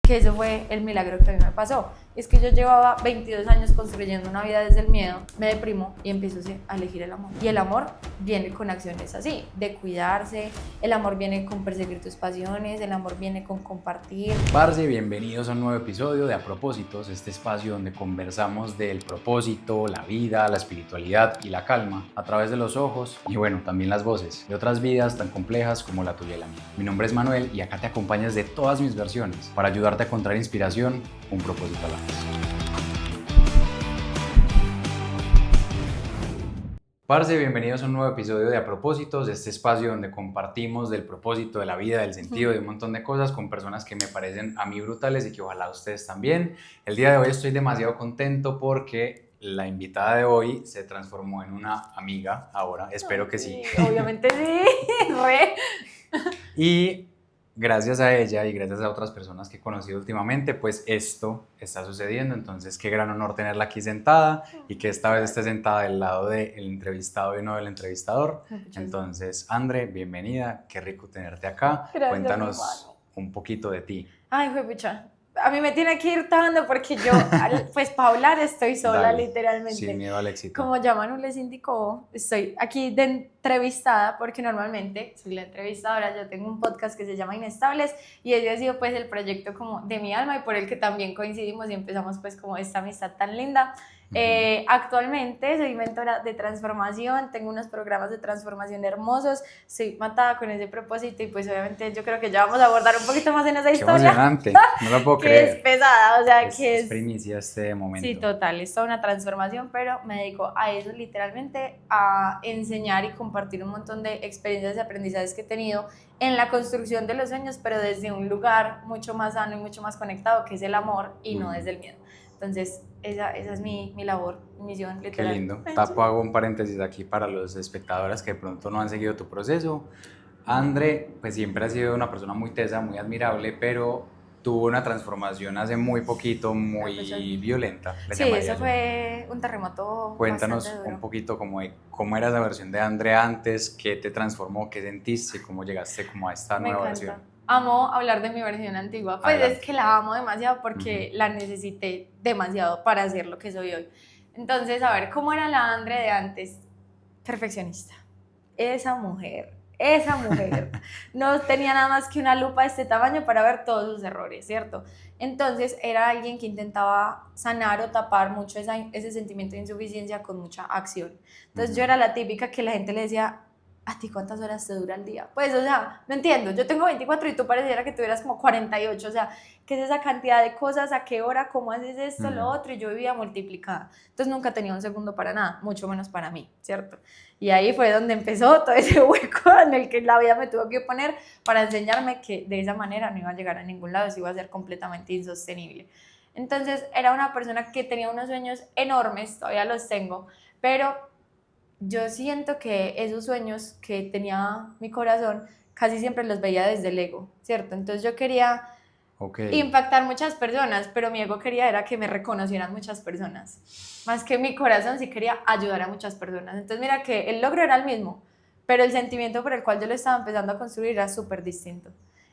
Que eso fue el milagro que a mí me pasó. Es que yo llevaba 22 años construyendo una vida desde el miedo, me deprimo y empiezo a elegir el amor. Y el amor viene con acciones así, de cuidarse, el amor viene con perseguir tus pasiones, el amor viene con compartir. Parce, bienvenidos a un nuevo episodio de A Propósitos, este espacio donde conversamos del propósito, la vida, la espiritualidad y la calma a través de los ojos y bueno, también las voces de otras vidas tan complejas como la tuya y la mía. Mi nombre es Manuel y acá te acompañas de todas mis versiones para ayudarte a encontrar inspiración, un propósito a la vez. Parce, bienvenidos a un nuevo episodio de A Propósitos, este espacio donde compartimos del propósito, de la vida, del sentido, de un montón de cosas con personas que me parecen a mí brutales y que ojalá ustedes también. El día de hoy estoy demasiado contento porque la invitada de hoy se transformó en una amiga ahora, espero que sí. Obviamente sí, re. Y gracias a ella y gracias a otras personas que he conocido últimamente, pues esto está sucediendo. Entonces, qué gran honor tenerla aquí sentada y que esta vez esté sentada del lado del entrevistado y no del entrevistador. Entonces, André, bienvenida, qué rico tenerte acá. Gracias, cuéntanos un poquito de ti. Ay, juepucha. A mí me tiene que ir dando porque yo, pues para hablar estoy sola. Dale, literalmente. Sin miedo al éxito. Como ya Manu les indicó, estoy aquí de entrevistada porque normalmente soy la entrevistadora. Yo tengo un podcast que se llama Inestables y ese ha sido pues el proyecto como de mi alma y por el que también coincidimos y empezamos pues como esta amistad tan linda. Actualmente soy mentora de transformación, tengo unos programas de transformación hermosos, soy matada con ese propósito y pues obviamente yo creo que ya vamos a abordar un poquito más en esa historia. Qué emocionante, no lo puedo que creer. Es pesada, o sea, que es primicia este momento. Sí, total, es toda una transformación, pero me dedico a eso literalmente, a enseñar y compartir un montón de experiencias y aprendizajes que he tenido en la construcción de los sueños, pero desde un lugar mucho más sano y mucho más conectado, que es el amor y no desde el miedo. Entonces, esa es mi labor, mi misión, literal. Qué lindo. Hago un paréntesis aquí para los espectadores que de pronto no han seguido tu proceso. André, pues siempre ha sido una persona muy tesa, muy admirable, pero tuvo una transformación hace muy poquito, muy violenta. Sí, eso fue un terremoto. Cuéntanos un poquito cómo era esa versión de André antes, qué te transformó, qué sentiste, cómo llegaste como a esta nueva versión. Amo hablar de mi versión antigua, pues adelante. Es que la amo demasiado porque la necesité demasiado para ser lo que soy hoy. Entonces, a ver, ¿cómo era la André de antes? Perfeccionista. Esa mujer no tenía nada más que una lupa de este tamaño para ver todos sus errores, ¿cierto? Entonces era alguien que intentaba sanar o tapar mucho ese sentimiento de insuficiencia con mucha acción. Entonces yo era la típica que la gente le decía, ¿a ti cuántas horas te dura el día? Pues, o sea, no entiendo, yo tengo 24 y tú pareciera que tuvieras como 48, o sea, ¿qué es esa cantidad de cosas? ¿A qué hora? ¿Cómo haces esto, lo otro? Y yo vivía multiplicada. Entonces nunca tenía un segundo para nada, mucho menos para mí, ¿cierto? Y ahí fue donde empezó todo ese hueco en el que la vida me tuvo que poner para enseñarme que de esa manera no iba a llegar a ningún lado, eso iba a ser completamente insostenible. Entonces era una persona que tenía unos sueños enormes, todavía los tengo, pero yo siento que esos sueños que tenía mi corazón casi siempre los veía desde el ego, ¿cierto? Entonces yo quería impactar muchas personas, pero mi ego quería era que me reconocieran muchas personas. Más que mi corazón sí quería ayudar a muchas personas. Entonces mira que el logro era el mismo, pero el sentimiento por el cual yo lo estaba empezando a construir era súper distinto.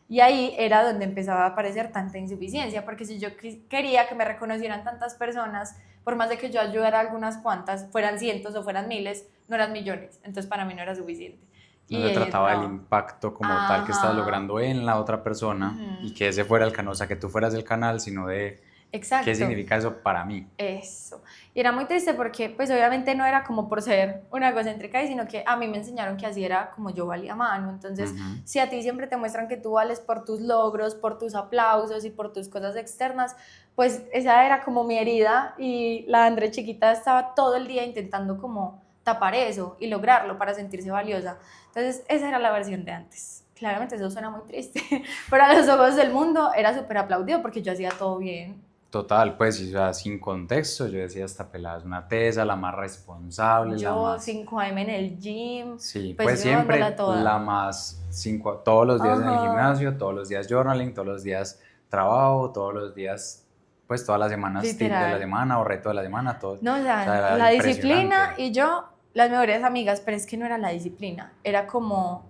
Y ahí era donde empezaba a aparecer tanta insuficiencia, porque si yo quería que me reconocieran tantas personas, por más de que yo ayudara a algunas cuantas, fueran cientos o fueran miles, no eran millones, entonces para mí no era suficiente. No se trataba del impacto como tal que estabas logrando en la otra persona y que ese fuera el canal, o sea, que tú fueras el canal, sino de qué significa eso para mí. Eso. Y era muy triste porque pues obviamente no era como por ser una egocéntrica, sino que a mí me enseñaron que así era como yo valía mano. Entonces, si a ti siempre te muestran que tú vales por tus logros, por tus aplausos y por tus cosas externas, pues esa era como mi herida y la André chiquita estaba todo el día intentando como tapar eso y lograrlo para sentirse valiosa. Entonces esa era la versión de antes. Claramente eso suena muy triste, pero a los ojos del mundo era súper aplaudido porque yo hacía todo bien. Total, pues, o sea, sin contexto, yo decía, esta pelada es una tesa, la más responsable, yo, la más... 5 AM en el gym. Sí, pues siempre la más, todos los días en el gimnasio, todos los días journaling, todos los días trabajo, todos los días, pues todas las semanas tip de la semana o reto de la semana, todo. No, o sea la disciplina y yo, las mejores amigas, pero es que no era la disciplina, era como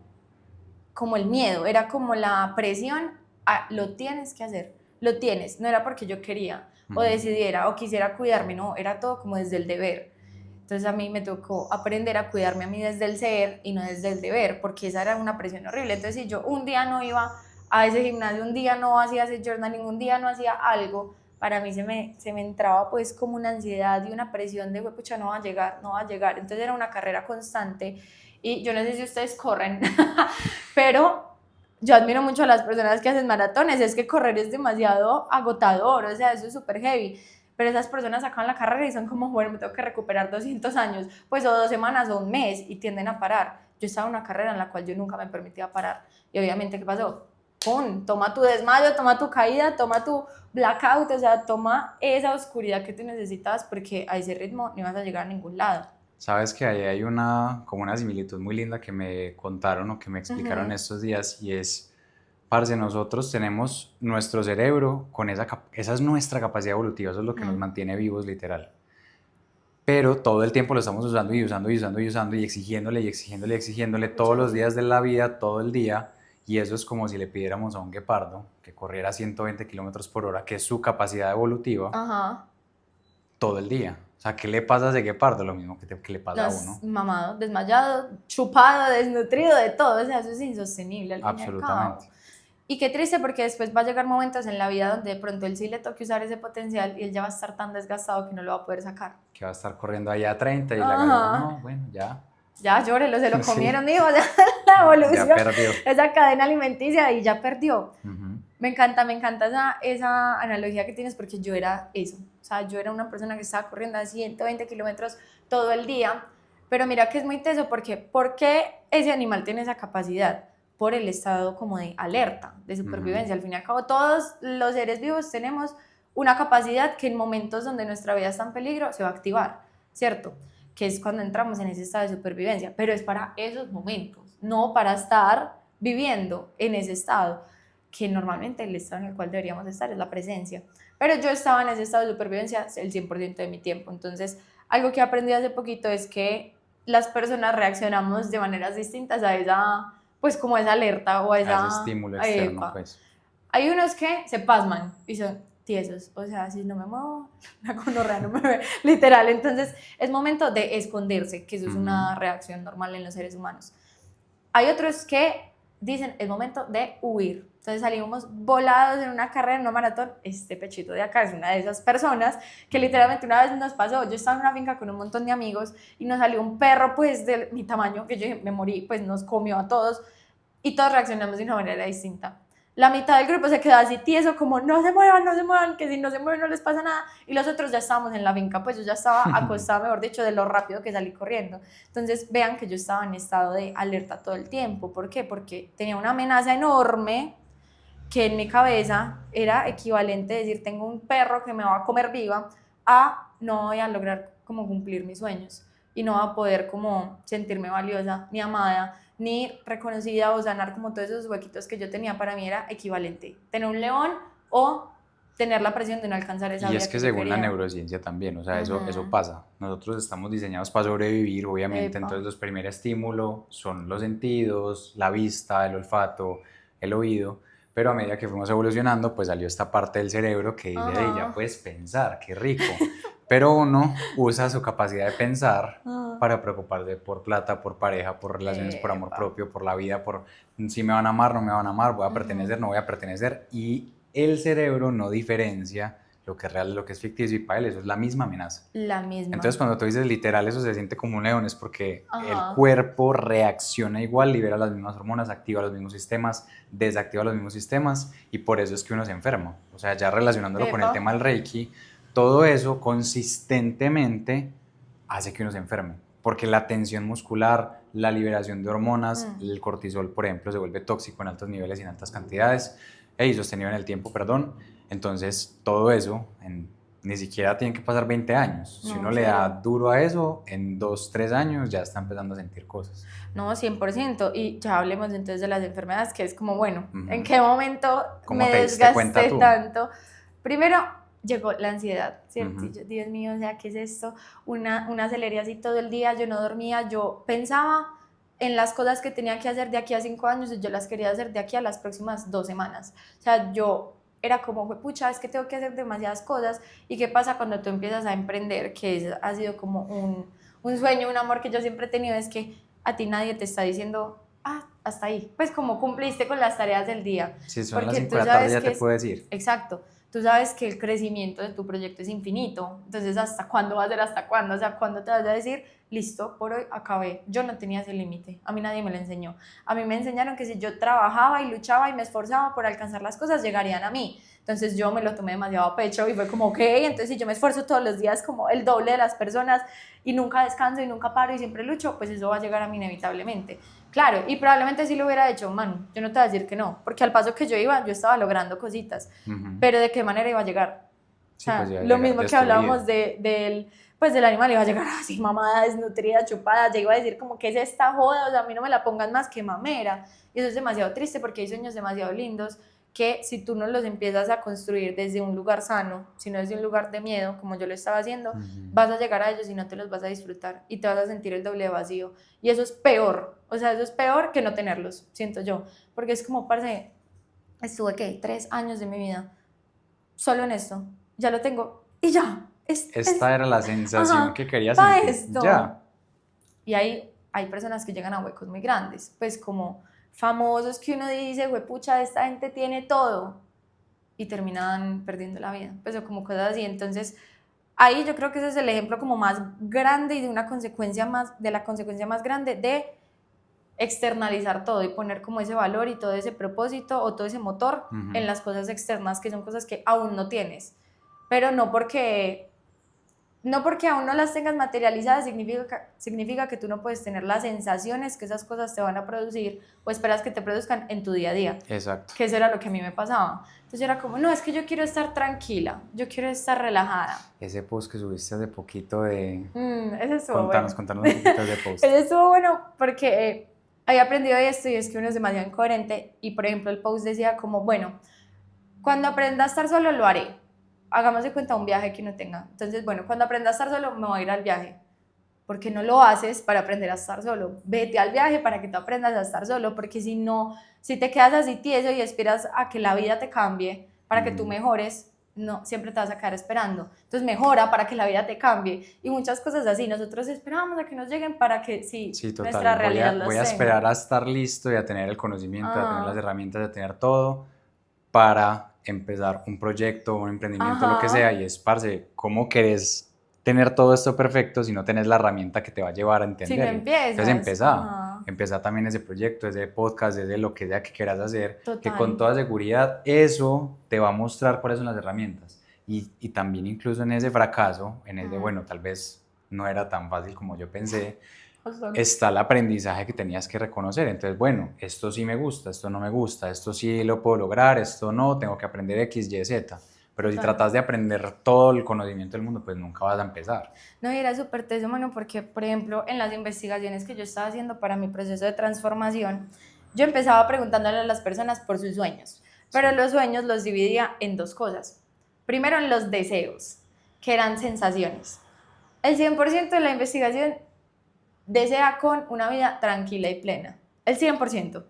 el miedo, era como la presión a lo tienes que hacer. lo tienes, no era porque yo quería o decidiera o quisiera cuidarme, no, era todo como desde el deber. Entonces a mí me tocó aprender a cuidarme a mí desde el ser y no desde el deber, porque esa era una presión horrible. Entonces si yo un día no iba a ese gimnasio, un día no hacía ese journaling, un día no hacía algo, para mí se me entraba pues como una ansiedad y una presión de, pucha, no va a llegar, no va a llegar. Entonces era una carrera constante y yo no sé si ustedes corren, pero yo admiro mucho a las personas que hacen maratones, es que correr es demasiado agotador, o sea, eso es súper heavy. Pero esas personas acaban la carrera y son como, bueno, me tengo que recuperar 200 años, pues o 2 semanas o un mes y tienden a parar. Yo estaba en una carrera en la cual yo nunca me permitía parar y obviamente, ¿qué pasó? ¡Pum! Toma tu desmayo, toma tu caída, toma tu blackout, o sea, toma esa oscuridad que tú necesitas porque a ese ritmo no vas a llegar a ningún lado. Sabes que ahí hay como una similitud muy linda que me contaron o que me explicaron estos días y es, parce, nosotros tenemos nuestro cerebro con esa es nuestra capacidad evolutiva, eso es lo que nos mantiene vivos literal. Pero todo el tiempo lo estamos usando y usando y usando y usando y exigiéndole y exigiéndole y exigiéndole todos los días de la vida, todo el día. Y eso es como si le pidiéramos a un guepardo que corriera a 120 kilómetros por hora, que es su capacidad evolutiva, todo el día. O sea, ¿qué le pasa a ese guepardo? Lo mismo que le pasa a uno. Mamado, desmayado, chupado, desnutrido, de todo. O sea, eso es insostenible al fin y al cabo. Y qué triste porque después va a llegar momentos en la vida donde de pronto él sí le toque usar ese potencial y él ya va a estar tan desgastado que no lo va a poder sacar. Que va a estar corriendo allá a 30 y la gana, no, bueno, ya. Ya, llórelo, se lo comieron, digo, ya la evolución, ya perdió. Esa cadena alimenticia y ya perdió. Me encanta esa analogía que tienes porque yo era eso. O sea, yo era una persona que estaba corriendo a 120 kilómetros todo el día, pero mira que es muy teso porque ¿por qué ese animal tiene esa capacidad? Por el estado como de alerta, de supervivencia. Al fin y al cabo, todos los seres vivos tenemos una capacidad que en momentos donde nuestra vida está en peligro se va a activar, ¿cierto? Que es cuando entramos en ese estado de supervivencia, pero es para esos momentos, no para estar viviendo en ese estado, que normalmente el estado en el cual deberíamos estar es la presencia. Pero yo estaba en ese estado de supervivencia el 100% de mi tiempo. Entonces, algo que aprendí hace poquito es que las personas reaccionamos de maneras distintas a esa, pues como esa alerta o a ese estímulo externo, pues. Hay unos que se pasman y son tiesos, o sea, si no me muevo, la gonorrea no me ve, literal. Entonces, es momento de esconderse, que eso es una reacción normal en los seres humanos. Hay otros que dicen, es momento de huir. Entonces salimos volados en una carrera, en una maratón. Este pechito de acá es una de esas personas que literalmente una vez nos pasó. Yo estaba en una finca con un montón de amigos y nos salió un perro pues de mi tamaño, que yo me morí, pues nos comió a todos y todos reaccionamos de una manera distinta. La mitad del grupo se quedó así tieso, como no se muevan, que si no se mueven no les pasa nada. Y los otros ya estábamos en la finca, pues yo ya estaba acostada, mejor dicho, de lo rápido que salí corriendo. Entonces vean que yo estaba en estado de alerta todo el tiempo. ¿Por qué? Porque tenía una amenaza enorme que en mi cabeza era equivalente a decir, tengo un perro que me va a comer viva, a no voy a lograr como cumplir mis sueños y no voy a poder como sentirme valiosa ni amada ni reconocida o sanar como todos esos huequitos que yo tenía. Para mí era equivalente tener un león o tener la presión de no alcanzar esa vida. Y es que según la neurociencia también, o sea, eso pasa. Nosotros estamos diseñados para sobrevivir, obviamente. Entonces los primeros estímulos son los sentidos, la vista, el olfato, el oído. Pero a medida que fuimos evolucionando, pues salió esta parte del cerebro que dice, hey, ya puedes pensar, qué rico. Pero uno usa su capacidad de pensar para preocuparse por plata, por pareja, por relaciones, por amor propio, por la vida, por si me van a amar, no me van a amar, voy a pertenecer, no voy a pertenecer. Y el cerebro no diferencia lo que es real de lo que es ficticio y para él eso es la misma amenaza. La misma. Entonces cuando tú dices literal eso se siente como un león es porque el cuerpo reacciona igual, libera las mismas hormonas, activa los mismos sistemas, desactiva los mismos sistemas y por eso es que uno se enferma. O sea, ya relacionándolo con el tema del Reiki, todo eso consistentemente hace que uno se enferme. Porque la tensión muscular, la liberación de hormonas, el cortisol, por ejemplo, se vuelve tóxico en altos niveles y en altas cantidades, y sostenido en el tiempo, perdón. Entonces, todo eso, ni siquiera tienen que pasar 20 años. Si uno le da duro a eso, en 2, 3 años ya está empezando a sentir cosas. No, 100%. Y ya hablemos entonces de las enfermedades, que es como, bueno, ¿en qué momento me desgasté tanto? Primero, llegó la ansiedad, ¿cierto? Y yo, Dios mío, o sea, ¿qué es esto? Una celería así todo el día, yo no dormía, yo pensaba en las cosas que tenía que hacer de aquí a 5 años y yo las quería hacer de aquí a las próximas 2 semanas. O sea, yo era como, pucha, es que tengo que hacer demasiadas cosas. ¿Y qué pasa cuando tú empiezas a emprender? Que ha sido como un sueño, un amor que yo siempre he tenido, es que a ti nadie te está diciendo, hasta ahí, pues como cumpliste con las tareas del día. Si son las Porque 5 tú de la tarde sabes ya te que puedes ir. exacto, tú sabes que el crecimiento de tu proyecto es infinito, entonces ¿hasta cuándo va a ser hasta cuándo? O sea, ¿cuándo te vas a decir, listo, por hoy acabé? Yo no tenía ese límite, a mí nadie me lo enseñó. A mí me enseñaron que si yo trabajaba y luchaba y me esforzaba por alcanzar las cosas, llegarían a mí. Entonces yo me lo tomé demasiado a pecho y fue como, ok, entonces si yo me esfuerzo todos los días como el doble de las personas y nunca descanso y nunca paro y siempre lucho, pues eso va a llegar a mí inevitablemente. Claro, y probablemente sí lo hubiera hecho, Manu, yo no te voy a decir que no, porque al paso que yo iba, yo estaba logrando cositas, pero ¿de qué manera iba a llegar? O sea, Sí, pues lo mismo que hablábamos pues del animal, iba a llegar así mamada, desnutrida, chupada, ya iba a decir como, ¿qué es esta joda? O sea, a mí no me la pongan más que mamera, y eso es demasiado triste porque hay sueños demasiado lindos que si tú no los empiezas a construir desde un lugar sano, sino desde un lugar de miedo, como yo lo estaba haciendo, vas a llegar a ellos y no te los vas a disfrutar y te vas a sentir el doble de vacío. Y eso es peor, o sea, eso es peor que no tenerlos, siento yo, porque es como, parce, estuve, ¿qué? 3 años de mi vida solo en esto, ya lo tengo y ya. Esta era la sensación que quería para sentir. esto. Ya. Y hay personas que llegan a huecos muy grandes, pues como famosos que uno dice, pucha, esta gente tiene todo, y terminan perdiendo la vida, pues o como cosas así. Entonces ahí yo creo que ese es el ejemplo como más grande y de una consecuencia más, de la consecuencia más grande de externalizar todo y poner como ese valor y todo ese propósito o todo ese motor en las cosas externas, que son cosas que aún no tienes, pero no porque aún no las tengas materializadas significa que tú no puedes tener las sensaciones que esas cosas te van a producir o esperas que te produzcan en tu día a día. Exacto. Que eso era lo que a mí me pasaba. Entonces era como, no, es que yo quiero estar tranquila, yo quiero estar relajada. Ese post que subiste hace poquito de... Ese estuvo contanos un poquito de post. Ese estuvo bueno porque había aprendido esto y es que uno es demasiado incoherente y por ejemplo el post decía como, bueno, cuando aprenda a estar solo lo haré. Hagamos de cuenta un viaje que uno tenga. Entonces, bueno, cuando aprenda a estar solo, me voy a ir al viaje. ¿Por qué no lo haces para aprender a estar solo? Vete al viaje para que tú aprendas a estar solo, porque si no, si te quedas así tieso y esperas a que la vida te cambie, para que tú mejores, no, siempre te vas a quedar esperando. Entonces mejora para que la vida te cambie. Y muchas cosas así. Nosotros esperamos a que nos lleguen para que sí, total. nuestra realidad las voy a esperar a estar listo y a tener el conocimiento, a tener las herramientas, a tener todo para empezar un proyecto, un emprendimiento, lo que sea, y es, parce, ¿cómo querés tener todo esto perfecto si no tenés la herramienta que te va a llevar a entenderlo? Si no empiezas. Entonces empezá también ese proyecto, ese podcast, ese lo que sea que quieras hacer, Total. que con toda seguridad eso te va a mostrar cuáles son las herramientas. Y también incluso en ese fracaso, en ese, bueno, tal vez no era tan fácil como yo pensé, está el aprendizaje que tenías que reconocer. Entonces, bueno, esto sí me gusta, esto no me gusta, esto sí lo puedo lograr, esto no, tengo que aprender X, Y, Z. Pero si tratas de aprender todo el conocimiento del mundo, pues nunca vas a empezar. No, y era súper teso, mano, porque, por ejemplo, en las investigaciones que yo estaba haciendo para mi proceso de transformación, yo empezaba preguntándole a las personas por sus sueños, pero los sueños los dividía en 2 cosas. Primero, en los deseos, que eran sensaciones. El 100% de la investigación desea con una vida tranquila y plena. El 100%.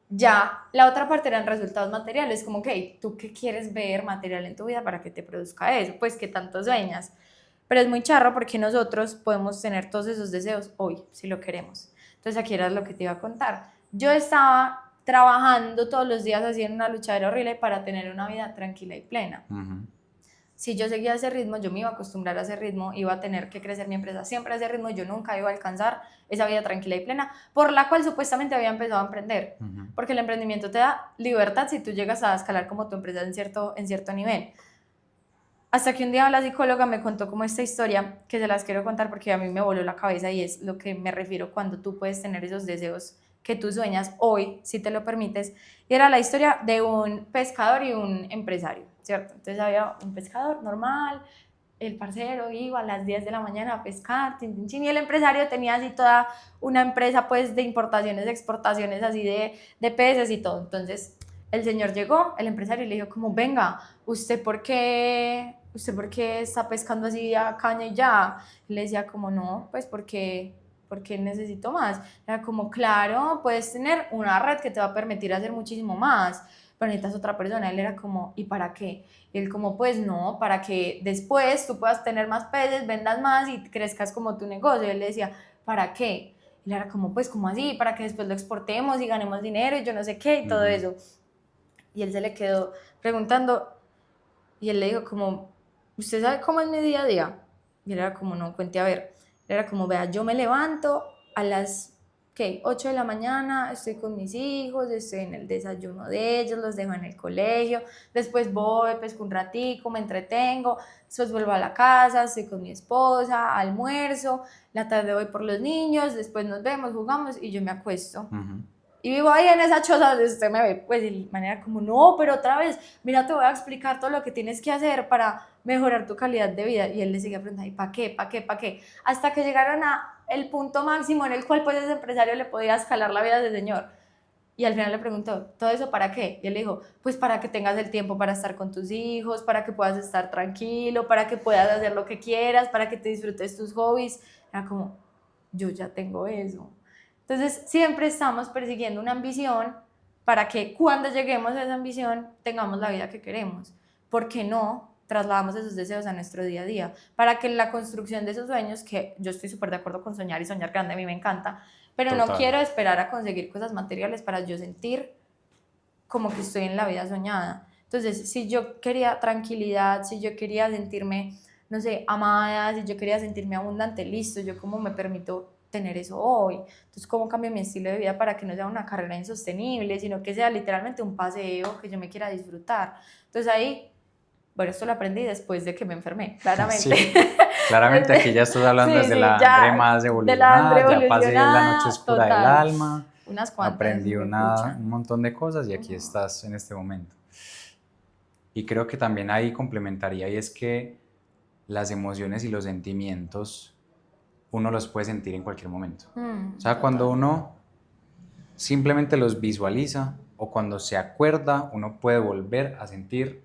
Ya, la otra parte eran resultados materiales, como, ok, ¿tú qué quieres ver material en tu vida para que te produzca eso? Pues, ¿qué tanto sueñas? Pero es muy charro porque nosotros podemos tener todos esos deseos hoy, si lo queremos. Entonces, aquí era lo que te iba a contar. Yo estaba trabajando todos los días haciendo una luchadera horrible para tener una vida tranquila y plena. Si yo seguía ese ritmo, yo me iba a acostumbrar a ese ritmo, iba a tener que crecer mi empresa siempre a ese ritmo, yo nunca iba a alcanzar esa vida tranquila y plena, por la cual supuestamente había empezado a emprender, porque el emprendimiento te da libertad si tú llegas a escalar como tu empresa en cierto nivel. Hasta que un día la psicóloga me contó como esta historia, que se las quiero contar porque a mí me voló la cabeza y es lo que me refiero cuando tú puedes tener esos deseos que tú sueñas hoy, si te lo permites, y era la historia de un pescador y un empresario, ¿cierto? Entonces había un pescador normal, el parcero iba a las 10 de la mañana a pescar, y el empresario tenía así toda una empresa pues de importaciones, exportaciones así de peces y todo. Entonces el señor llegó, el empresario, y le dijo como, venga, ¿usted por qué está pescando así a caña y ya? Y le decía como, no, pues porque necesito más. Era como, claro, puedes tener una red que te va a permitir hacer muchísimo más, pero necesitas otra persona. Él era como, ¿y para qué? Y él como, pues no, para que después tú puedas tener más peces, vendas más y crezcas como tu negocio. Y él le decía, ¿para qué? Y él era como, pues, ¿cómo así? Para que después lo exportemos y ganemos dinero y yo no sé qué y todo eso. Y él se le quedó preguntando y él le dijo como, ¿usted sabe cómo es mi día a día? Y él era como, no, cuente a ver. Él era como, vea, yo me levanto a las, ¿qué? 8 de la mañana, estoy con mis hijos, estoy en el desayuno de ellos, los dejo en el colegio, después voy, pesco un ratico, me entretengo, después vuelvo a la casa, estoy con mi esposa, almuerzo, la tarde voy por los niños, después nos vemos, jugamos y yo me acuesto. Y vivo ahí en esa choza donde usted me ve, pues de manera como, no, pero otra vez, mira, te voy a explicar todo lo que tienes que hacer para mejorar tu calidad de vida. Y él le sigue preguntando, ¿y para qué? ¿Para qué? ¿Para qué? Hasta que llegaron a el punto máximo en el cual pues ese empresario le podía escalar la vida de ese señor. Y al final le preguntó, ¿todo eso para qué? Y él le dijo, pues para que tengas el tiempo para estar con tus hijos, para que puedas estar tranquilo, para que puedas hacer lo que quieras, para que te disfrutes tus hobbies. Era como, yo ya tengo eso. Entonces, siempre estamos persiguiendo una ambición para que cuando lleguemos a esa ambición tengamos la vida que queremos. ¿Por qué no trasladamos esos deseos a nuestro día a día? Para que la construcción de esos sueños, que yo estoy súper de acuerdo con soñar y soñar grande, a mí me encanta, pero Total. no quiero esperar a conseguir cosas materiales para yo sentir como que estoy en la vida soñada. Entonces, si yo quería tranquilidad, si yo quería sentirme, no sé, amada, si yo quería sentirme abundante, listo, yo como me permito tener eso hoy. Entonces, ¿cómo cambio mi estilo de vida para que no sea una carrera insostenible, sino que sea literalmente un paseo que yo me quiera disfrutar? Entonces ahí, bueno, esto lo aprendí después de que me enfermé, claramente. Sí, claramente aquí ya estás hablando Sí, desde sí, la ya, Andre más de la evolucionada, Andre ya pasé la noche evolucionada, oscura del total. alma, Unas cuantas, aprendí me un escuchan. montón de cosas y aquí estás en este momento. Y creo que también ahí complementaría y es que las emociones y los sentimientos uno los puede sentir en cualquier momento. O sea, cuando uno simplemente los visualiza o cuando se acuerda, uno puede volver a sentir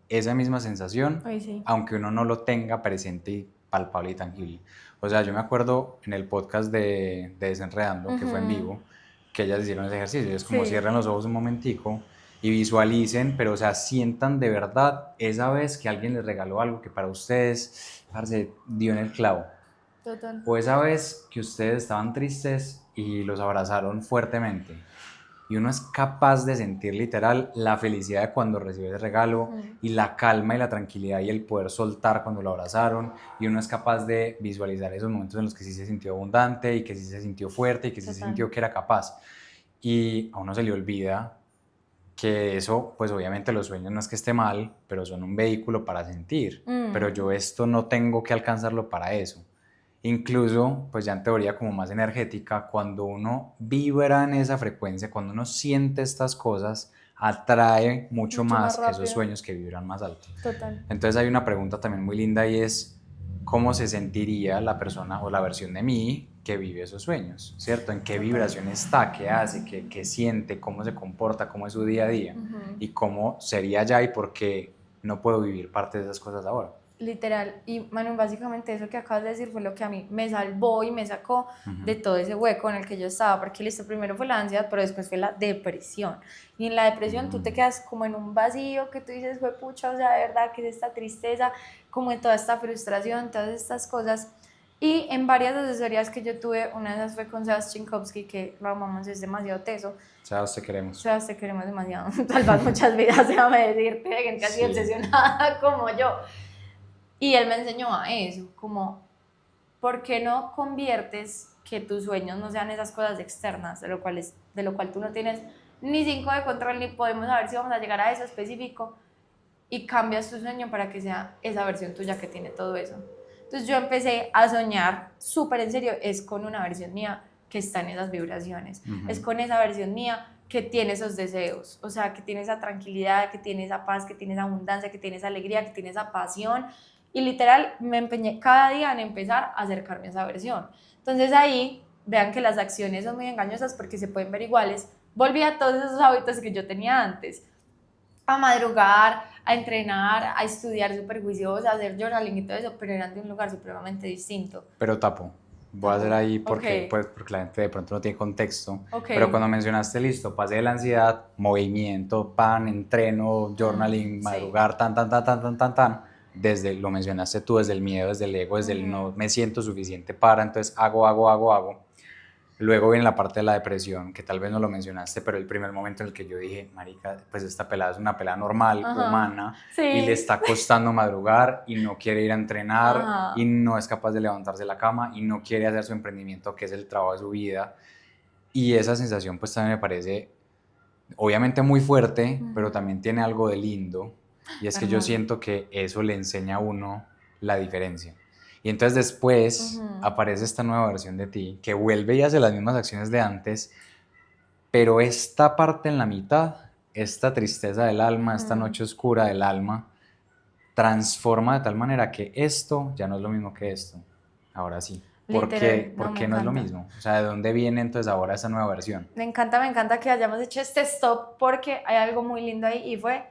esa misma sensación, Ay, sí. aunque uno no lo tenga presente y palpable y tangible. O sea, yo me acuerdo en el podcast de Desenredando, que fue en vivo, que ellas hicieron ese ejercicio. Es como Sí. cierren los ojos un momentico y visualicen, pero o sea, sientan de verdad esa vez que alguien les regaló algo que para ustedes, parce, dio en el clavo. Total. O esa vez que ustedes estaban tristes y los abrazaron fuertemente. Y uno es capaz de sentir literal la felicidad de cuando recibe ese regalo y la calma y la tranquilidad y el poder soltar cuando lo abrazaron. Y uno es capaz de visualizar esos momentos en los que sí se sintió abundante y que sí se sintió fuerte y que sí se sintió que era capaz. Y a uno se le olvida que eso, pues obviamente los sueños no es que esté mal, pero son un vehículo para sentir. Pero yo esto no tengo que alcanzarlo para eso. Incluso, pues ya en teoría como más energética, cuando uno vibra en esa frecuencia, cuando uno siente estas cosas, atrae mucho más esos rápido. sueños que vibran más alto. Total. Entonces hay una pregunta también muy linda y es, ¿cómo se sentiría la persona o la versión de mí que vive esos sueños? ¿Cierto? ¿En qué vibración está? ¿Qué hace? ¿Qué siente? ¿Cómo se comporta? ¿Cómo es su día a día? ¿Y cómo sería ya y por qué no puedo vivir parte de esas cosas ahora? Literal, y Manu, básicamente eso que acabas de decir fue lo que a mí me salvó y me sacó de todo ese hueco en el que yo estaba, porque listo, primero fue la ansiedad, pero después fue la depresión, y en la depresión tú te quedas como en un vacío que tú dices, fue pucha, o sea, de verdad, que es esta tristeza, como en toda esta frustración, todas estas cosas, y en varias asesorías que yo tuve, una de esas fue con Sebas Chinkowski, que lo amamos, es demasiado teso. Sebas, te queremos. Sebas, te queremos demasiado, salvas muchas vidas, déjame decirte, de gente así obsesionada como yo. Y él me enseñó a eso, como, ¿por qué no conviertes que tus sueños no sean esas cosas externas, de lo cual tú no tienes ni 5 de control, ni podemos saber si vamos a llegar a eso específico, y cambias tu sueño para que sea esa versión tuya que tiene todo eso? Entonces yo empecé a soñar súper en serio, es con una versión mía que está en esas vibraciones, es con esa versión mía que tiene esos deseos, o sea, que tiene esa tranquilidad, que tiene esa paz, que tiene esa abundancia, que tiene esa alegría, que tiene esa pasión. Y literal me empeñé cada día en empezar a acercarme a esa versión. Entonces ahí, vean que las acciones son muy engañosas porque se pueden ver iguales. Volví a todos esos hábitos que yo tenía antes. A madrugar, a entrenar, a estudiar súper juiciosa, a hacer journaling y todo eso, pero eran de un lugar supremamente distinto. Pero tapo, Voy a hacer ahí porque, Ok. pues, porque la gente de pronto no tiene contexto. Ok. Pero cuando mencionaste, listo, pasé de la ansiedad, movimiento, pan, entreno, journaling, Sí. madrugar, tan, desde, lo mencionaste tú, desde el miedo, desde el ego, desde el no Ujú. me siento suficiente para, entonces hago. Luego viene la parte de la depresión, que tal vez no lo mencionaste, pero el primer momento en el que yo dije, marica, pues esta pelada es una pelada normal, Ajá. humana, y le Sí. está costando madrugar y no quiere ir a entrenar y Ajá. no es capaz de levantarse de la cama y no quiere hacer su emprendimiento, que es el trabajo de su vida. Y esa sensación pues también me parece obviamente muy fuerte, pero Ujú. también tiene algo de lindo, y es que yo Hermoso. siento que eso le enseña a uno la diferencia. Y entonces después Ujú. aparece esta nueva versión de ti que vuelve y hace las mismas acciones de antes, pero esta parte en la mitad, esta tristeza del alma, esta Ujú. noche oscura del alma, transforma de tal manera que esto ya no es lo mismo que esto. Ahora sí. ¿Por Literal, qué? no, ¿Por me qué no es lo encanta. mismo? O sea, ¿de dónde viene entonces ahora esa nueva versión? Me encanta que hayamos hecho este stop porque hay algo muy lindo ahí y fue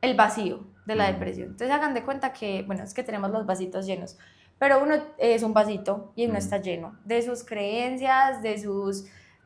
el vacío de la Ujú, depresión. Entonces hagan de cuenta que, bueno, es que tenemos los vasitos llenos, pero uno es un vasito y uno ujú. está lleno de sus creencias, de sus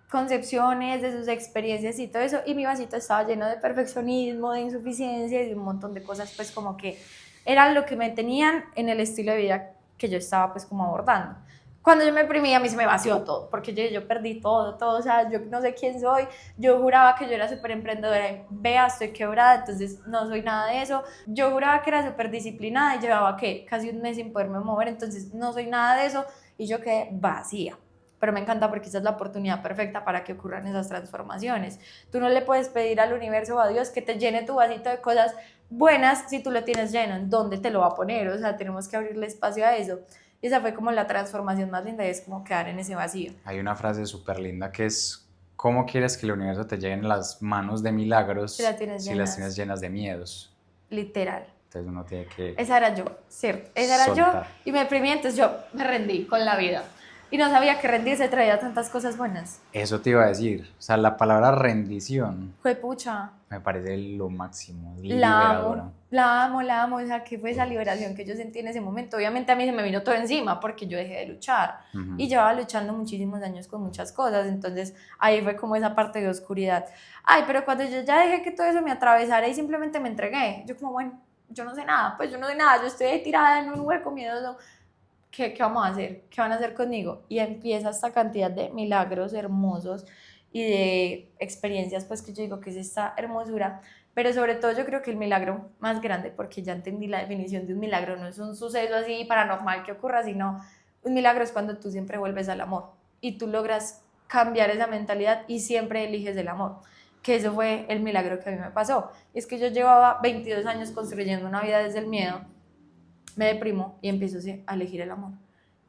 concepciones, de sus experiencias y todo eso, y mi vasito estaba lleno de perfeccionismo, de insuficiencia y de un montón de cosas, pues como que eran lo que me tenían en el estilo de vida que yo estaba pues como abordando. Cuando yo me deprimí, a mí se me vació todo, porque yo perdí todo, o sea, yo no sé quién soy, yo juraba que yo era súper emprendedora y vea, estoy quebrada, entonces no soy nada de eso. Yo juraba que era súper disciplinada y llevaba, ¿qué? Casi un mes sin poderme mover, entonces no soy nada de eso y yo quedé vacía. Pero me encanta porque esa es la oportunidad perfecta para que ocurran esas transformaciones. Tú no le puedes pedir al universo o a Dios que te llene tu vasito de cosas buenas si tú lo tienes lleno. ¿En dónde te lo va a poner? O sea, tenemos que abrirle espacio a eso. Y esa fue como la transformación más linda y es como quedar en ese vacío. Hay una frase súper linda que es, ¿cómo quieres que el universo te llegue en las manos de Si la milagros tienes si las tienes llenas, llenas de miedos? literal. Entonces uno tiene que Esa era yo, ¿cierto? Esa era yo soltar. y me deprimí, entonces yo me rendí con la vida. Y no sabía que rendirse traía tantas cosas buenas. Eso te iba a decir. O sea, la palabra rendición Fue pucha, me parece lo máximo, es liberadora. la amo, o sea, que fue esa liberación que yo sentí en ese momento. Obviamente a mí se me vino todo encima porque yo dejé de luchar Ujú. y llevaba luchando muchísimos años con muchas cosas, entonces ahí fue como esa parte de oscuridad. Ay, pero cuando yo ya dejé que todo eso me atravesara y simplemente me entregué, yo como, bueno, yo no sé nada, pues yo no sé nada, yo estoy ahí tirada en un hueco miedoso. ¿Qué vamos a hacer? ¿Qué van a hacer conmigo? Y empieza esta cantidad de milagros hermosos y de experiencias, pues que yo digo que es esta hermosura, pero sobre todo yo creo que el milagro más grande, porque ya entendí la definición de un milagro, no es un suceso así paranormal que ocurra, sino un milagro es cuando tú siempre vuelves al amor y tú logras cambiar esa mentalidad y siempre eliges el amor, que eso fue el milagro que a mí me pasó. Y es que yo llevaba 22 años construyendo una vida desde el miedo, me deprimo y empiezo a elegir el amor.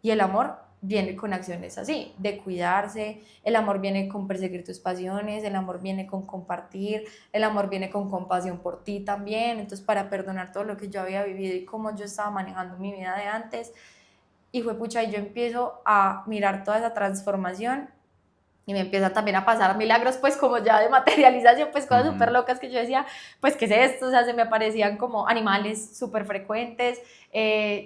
Y el amor viene con acciones así, de cuidarse, el amor viene con perseguir tus pasiones, el amor viene con compartir, el amor viene con compasión por ti también, entonces para perdonar todo lo que yo había vivido y cómo yo estaba manejando mi vida de antes, y fue pucha, y yo empiezo a mirar toda esa transformación y me empiezan también a pasar milagros, pues como ya de materialización, pues cosas súper Ujú. locas que yo decía, pues qué es esto, o sea, se me aparecían como animales súper frecuentes,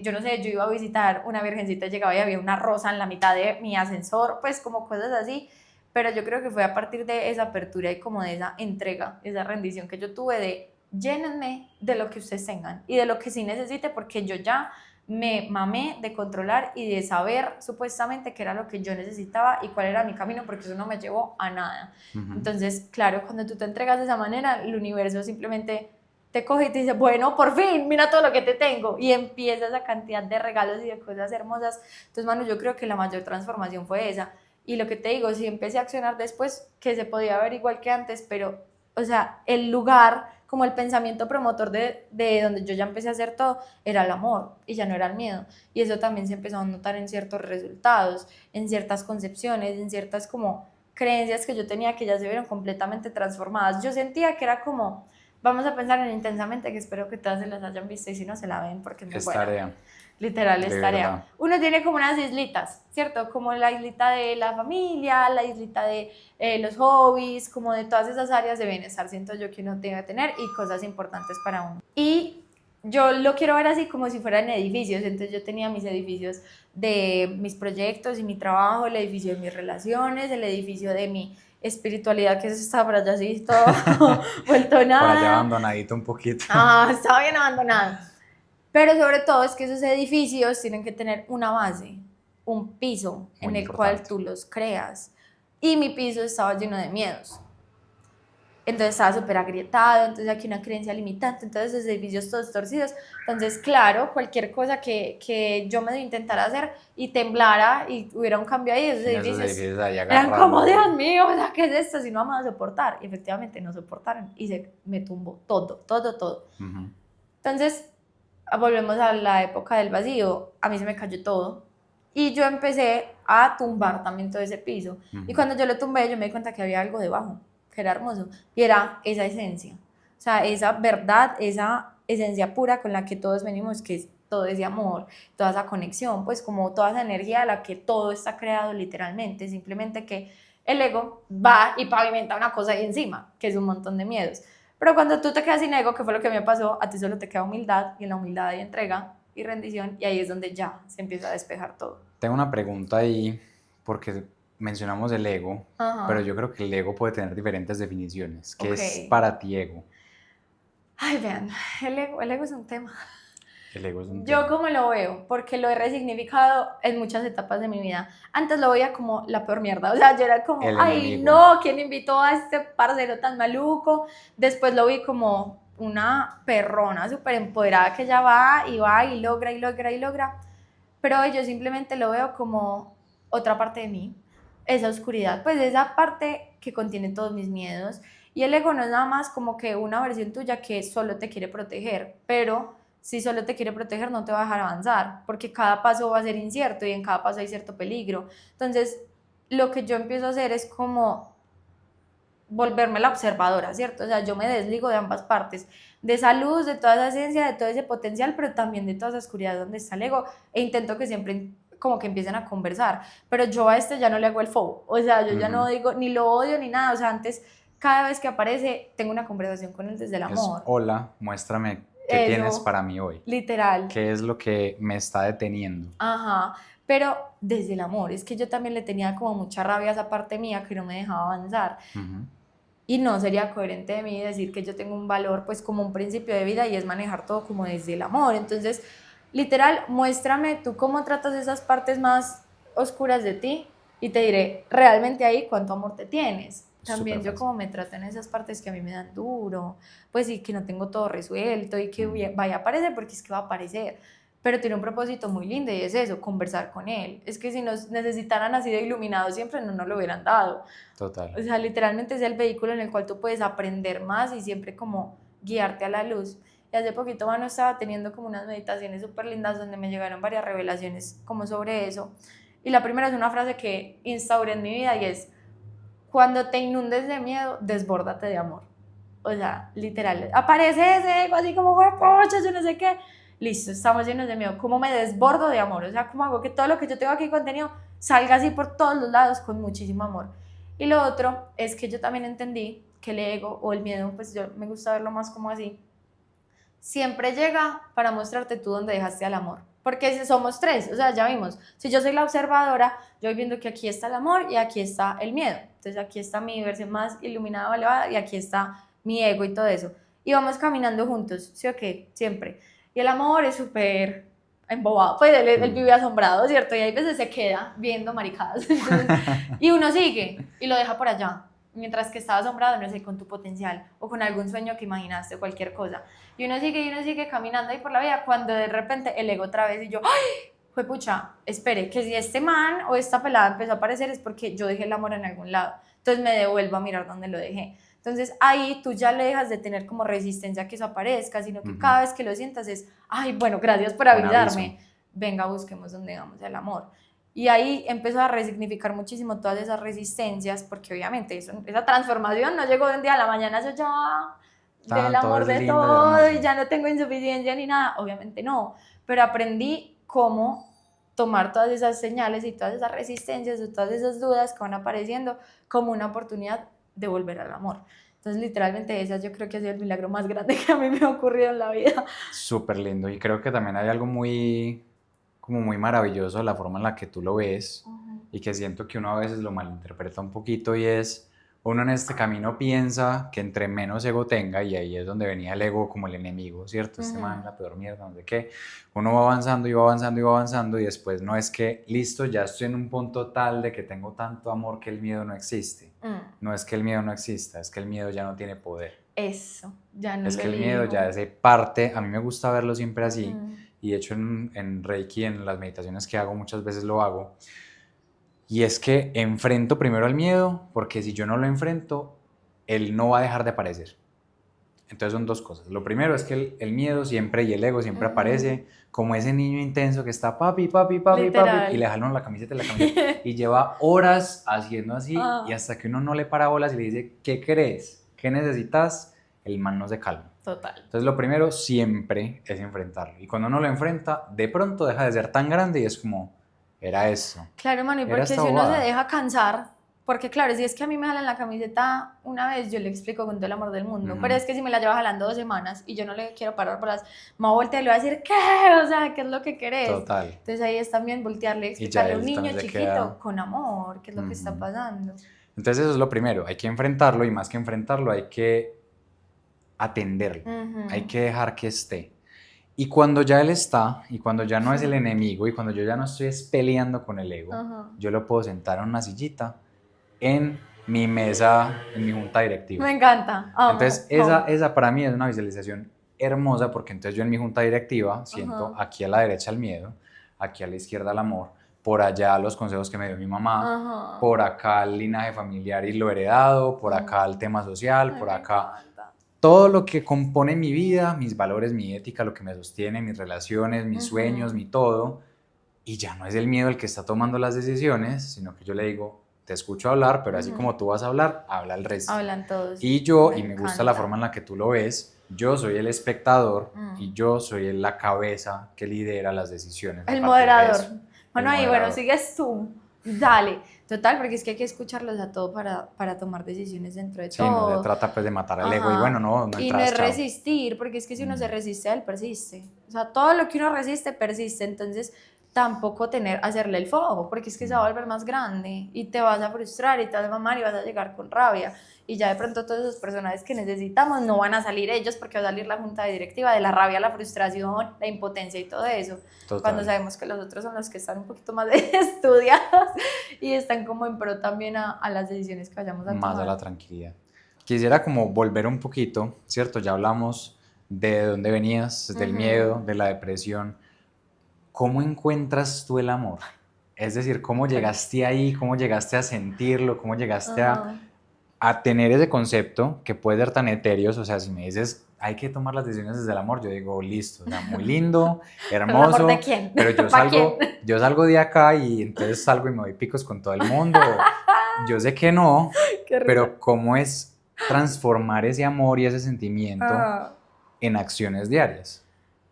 yo no sé, yo iba a visitar una virgencita, llegaba y había una rosa en la mitad de mi ascensor, pues como cosas así, pero yo creo que fue a partir de esa apertura y como de esa entrega, esa rendición que yo tuve de llénenme de lo que ustedes tengan y de lo que sí necesite, porque yo ya me mamé de controlar y de saber supuestamente qué era lo que yo necesitaba y cuál era mi camino, porque eso no me llevó a nada. Ujú. Entonces, claro, cuando tú te entregas de esa manera, el universo simplemente te coge y te dice, bueno, por fin, mira todo lo que te tengo, y empieza esa cantidad de regalos y de cosas hermosas. Entonces, Manu, yo creo que la mayor transformación fue esa. Y lo que te digo, sí empecé a accionar después, que se podía ver igual que antes, pero, o sea, el lugar, como el pensamiento promotor de donde yo ya empecé a hacer todo, era el amor y ya no era el miedo. Y eso también se empezó a notar en ciertos resultados, en ciertas concepciones, en ciertas como creencias que yo tenía que ya se vieron completamente transformadas. Yo sentía que era como, vamos a pensar en Intensamente, que espero que todas se las hayan visto y si no se la ven porque es muy Es buena. tarea, Literal, es de tarea. verdad. Uno tiene como unas islitas, ¿cierto? Como la islita de la familia, la islita de los hobbies, como de todas esas áreas de bienestar, siento yo que uno debe tener y cosas importantes para uno. Y yo lo quiero ver así como si fueran edificios, entonces yo tenía mis edificios de mis proyectos y mi trabajo, el edificio de mis relaciones, el edificio de mi espiritualidad, que eso estaba por allá así todo vuelto nada. Por allá abandonadito un poquito. Estaba bien abandonado. Pero sobre todo es que esos edificios tienen que tener una base, un piso Muy en el importante. cual tú los creas. Y mi piso estaba lleno de miedos. Entonces estaba súper agrietado, entonces aquí una creencia limitante, entonces esos edificios todos torcidos. Entonces, claro, cualquier cosa que yo me intentara hacer y temblara y hubiera un cambio ahí, esos edificios ahí eran como, agarrando. Dios mío, o sea, ¿qué es esto? Si no vamos a soportar. Y efectivamente no soportaron y me tumbó todo. Ujú. Entonces, volvemos a la época del vacío, a mí se me cayó todo y yo empecé a tumbar también todo ese piso. Y cuando yo lo tumbé, yo me di cuenta que había algo debajo, que era hermoso, y era esa esencia, o sea, esa verdad, esa esencia pura con la que todos venimos, que es todo ese amor, toda esa conexión, pues como toda esa energía a la que todo está creado literalmente, simplemente que el ego va y pavimenta una cosa ahí encima, que es un montón de miedos. Pero cuando tú te quedas sin ego, que fue lo que me pasó, a ti solo te queda humildad, y en la humildad hay entrega y rendición, y ahí es donde ya se empieza a despejar todo. Tengo una pregunta ahí, porque mencionamos el ego, Ajá. pero yo creo que el ego puede tener diferentes definiciones. ¿Qué es Ok. para ti ego? Ay, vean, el ego es un tema. El ego es un Yo tema. como lo veo, porque lo he resignificado en muchas etapas de mi vida. Antes lo veía como la peor mierda, o sea, yo era como, El ay, enemigo. no, ¿quién invitó a este parcero tan maluco? Después lo vi como una perrona súper empoderada que ya va y logra y logra y logra. Pero yo simplemente lo veo como otra parte de mí, esa oscuridad, pues esa parte que contiene todos mis miedos. Y el ego no es nada más como que una versión tuya que solo te quiere proteger, pero si solo te quiere proteger no te va a dejar avanzar, porque cada paso va a ser incierto y en cada paso hay cierto peligro. Entonces, lo que yo empiezo a hacer es como volverme la observadora, ¿cierto? O sea, yo me desligo de ambas partes, de esa luz, de toda esa esencia, de todo ese potencial, pero también de toda esa oscuridad donde está el ego, e intento que siempre como que empiecen a conversar, pero yo a este ya no le hago el fobo, o sea, yo ya no digo, ni lo odio ni nada, o sea, antes, cada vez que aparece, tengo una conversación con él desde el amor. Hola, muéstrame qué tienes para mí hoy. Literal. ¿Qué es lo que me está deteniendo? Ajá, pero desde el amor, es que yo también le tenía como mucha rabia a esa parte mía que no me dejaba avanzar. Y no sería coherente de mí decir que yo tengo un valor, pues como un principio de vida y es manejar todo como desde el amor. Entonces, literal, muéstrame tú cómo tratas esas partes más oscuras de ti y te diré realmente ahí cuánto amor te tienes. También yo como me trato en esas partes que a mí me dan duro, pues sí que no tengo todo resuelto y que vaya a aparecer porque es que va a aparecer. Pero tiene un propósito muy lindo y es eso, conversar con él. Es que si nos necesitaran así de iluminados siempre no nos lo hubieran dado. Total. O sea, literalmente es el vehículo en el cual tú puedes aprender más y siempre como guiarte a la luz. Y hace poquito, Manu estaba teniendo como unas meditaciones súper lindas donde me llegaron varias revelaciones como sobre eso. Y la primera es una frase que instauré en mi vida y es, cuando te inundes de miedo, desbórdate de amor. O sea, literal, aparece ese ego así como, pocha, yo no sé qué. Listo, estamos llenos de miedo. ¿Cómo me desbordo de amor? O sea, ¿cómo hago que todo lo que yo tengo aquí contenido salga así por todos los lados con muchísimo amor? Y lo otro es que yo también entendí que el ego o el miedo, pues yo me gusta verlo más como así, siempre llega para mostrarte tú dónde dejaste al amor. Porque somos tres, o sea, ya vimos, si yo soy la observadora, yo voy viendo que aquí está el amor y aquí está el miedo. Entonces aquí está mi versión más iluminada, elevada, y aquí está mi ego y todo eso. Y vamos caminando juntos, ¿sí o qué? Siempre. Y el amor es súper embobado, pues él vive asombrado, ¿cierto? Y hay veces se queda viendo maricadas. Entonces, y uno sigue y lo deja por allá. Mientras que estaba asombrado, no sé, con tu potencial o con algún sueño que imaginaste, cualquier cosa. Y uno sigue caminando ahí por la vida cuando de repente el ego otra vez y yo, ¡ay! Fue pucha, espere, que si este man o esta pelada empezó a aparecer es porque yo dejé el amor en algún lado. Entonces me devuelvo a mirar dónde lo dejé. Entonces ahí tú ya le dejas de tener como resistencia a que eso aparezca, sino que cada vez que lo sientas es, ay, bueno, gracias por avisarme. Venga, busquemos donde dejamos el amor. Y ahí empezó a resignificar muchísimo todas esas resistencias, porque obviamente esa transformación no llegó de un día a la mañana, yo ya del amor de todo y ya no tengo insuficiencia ni nada, obviamente no, pero aprendí cómo tomar todas esas señales y todas esas resistencias y todas esas dudas que van apareciendo como una oportunidad de volver al amor. Entonces, literalmente esa yo creo que ha sido el milagro más grande que a mí me ha ocurrido en la vida. Súper lindo. Y creo que también hay algo muy, como muy maravilloso de la forma en la que tú lo ves y que siento que uno a veces lo malinterpreta un poquito y es, uno en este camino piensa que entre menos ego tenga, y ahí es donde venía el ego como el enemigo, ¿cierto? Este man es la peor mierda, no sé qué. Uno va avanzando y va avanzando y va avanzando y después no es que, listo, ya estoy en un punto tal de que tengo tanto amor que el miedo no existe. No es que el miedo no exista, es que el miedo ya no tiene poder. Eso, ya no Es lo que el miedo elijo. ya hace parte, a mí me gusta verlo siempre así, y de hecho en Reiki, en las meditaciones que hago, muchas veces lo hago, y es que enfrento primero al miedo, porque si yo no lo enfrento, él no va a dejar de aparecer. Entonces son dos cosas. Lo primero es que el miedo siempre y el ego siempre aparece como ese niño intenso que está papi, papi, papi, Literal. papi, y le jalan la camiseta y lleva horas haciendo así, y hasta que uno no le para bolas y le dice, ¿qué crees? ¿Qué necesitas? El man no se calma. Total. Entonces lo primero siempre es enfrentarlo. Y cuando uno lo enfrenta, de pronto deja de ser tan grande y es como, era eso. Claro, mano, y Era porque esta si uno se bobada. deja cansar, porque claro, si es que a mí me jalan la camiseta una vez, yo le explico con todo el amor del mundo, pero es que si me la lleva jalando 2 semanas y yo no le quiero parar por las, me voy a voltear y le voy a decir, ¿qué? O sea, ¿qué es lo que querés? Total. Entonces ahí es también voltearle y Y ya explicarle a un él niño también se chiquito queda... con amor, qué es lo que está pasando. Entonces eso es lo primero, hay que enfrentarlo y más que enfrentarlo hay que atenderlo, hay que dejar que esté. Y cuando ya él está, y cuando ya no es el enemigo, y cuando yo ya no estoy peleando con el ego, yo lo puedo sentar en una sillita en mi mesa, en mi junta directiva. Me encanta, amo, Entonces esa para mí es una visualización hermosa, porque entonces yo en mi junta directiva siento aquí a la derecha el miedo, aquí a la izquierda el amor, por allá los consejos que me dio mi mamá, por acá el linaje familiar y lo heredado, por acá el tema social, por acá todo lo que compone mi vida, mis valores, mi ética, lo que me sostiene, mis relaciones, mis sueños, mi todo. Y ya no es el miedo el que está tomando las decisiones, sino que yo le digo, te escucho hablar, pero así como tú vas a hablar, habla el resto. Hablan todos. Y yo, y me gusta la forma en la que tú lo ves, yo soy el espectador y yo soy la cabeza que lidera las decisiones. El moderador. Bueno, ahí, bueno, sigues tú. Dale. Total, porque es que hay que escucharlos a todos para tomar decisiones dentro de todo. Sí, no se trata pues de matar al ego y bueno, no y no es resistir, porque es que si uno se resiste, él persiste. O sea, todo lo que uno resiste, persiste. Entonces, tampoco hacerle el fuego, porque es que se va a volver más grande y te vas a frustrar y te vas a mamar y vas a llegar con rabia. Y ya de pronto todos esos personajes que necesitamos no van a salir ellos, porque va a salir la junta directiva de la rabia, la frustración, la impotencia y todo eso. Total. Cuando sabemos que los otros son los que están un poquito más estudiados y están como en pro también a las decisiones que vayamos a tomar. Más a la tranquilidad. Quisiera como volver un poquito, ¿cierto? Ya hablamos de dónde venías, del miedo, de la depresión. ¿Cómo encuentras tú el amor? Es decir, ¿cómo llegaste ahí? ¿Cómo llegaste a sentirlo? ¿Cómo llegaste a tener ese concepto que puede ser tan etéreo? O sea, si me dices, hay que tomar las decisiones desde el amor, yo digo, listo, o sea, muy lindo, hermoso. ¿El amor de quién? Pero yo salgo de acá y entonces salgo y me doy picos con todo el mundo. Yo sé que no, pero ¿cómo es transformar ese amor y ese sentimiento en acciones diarias?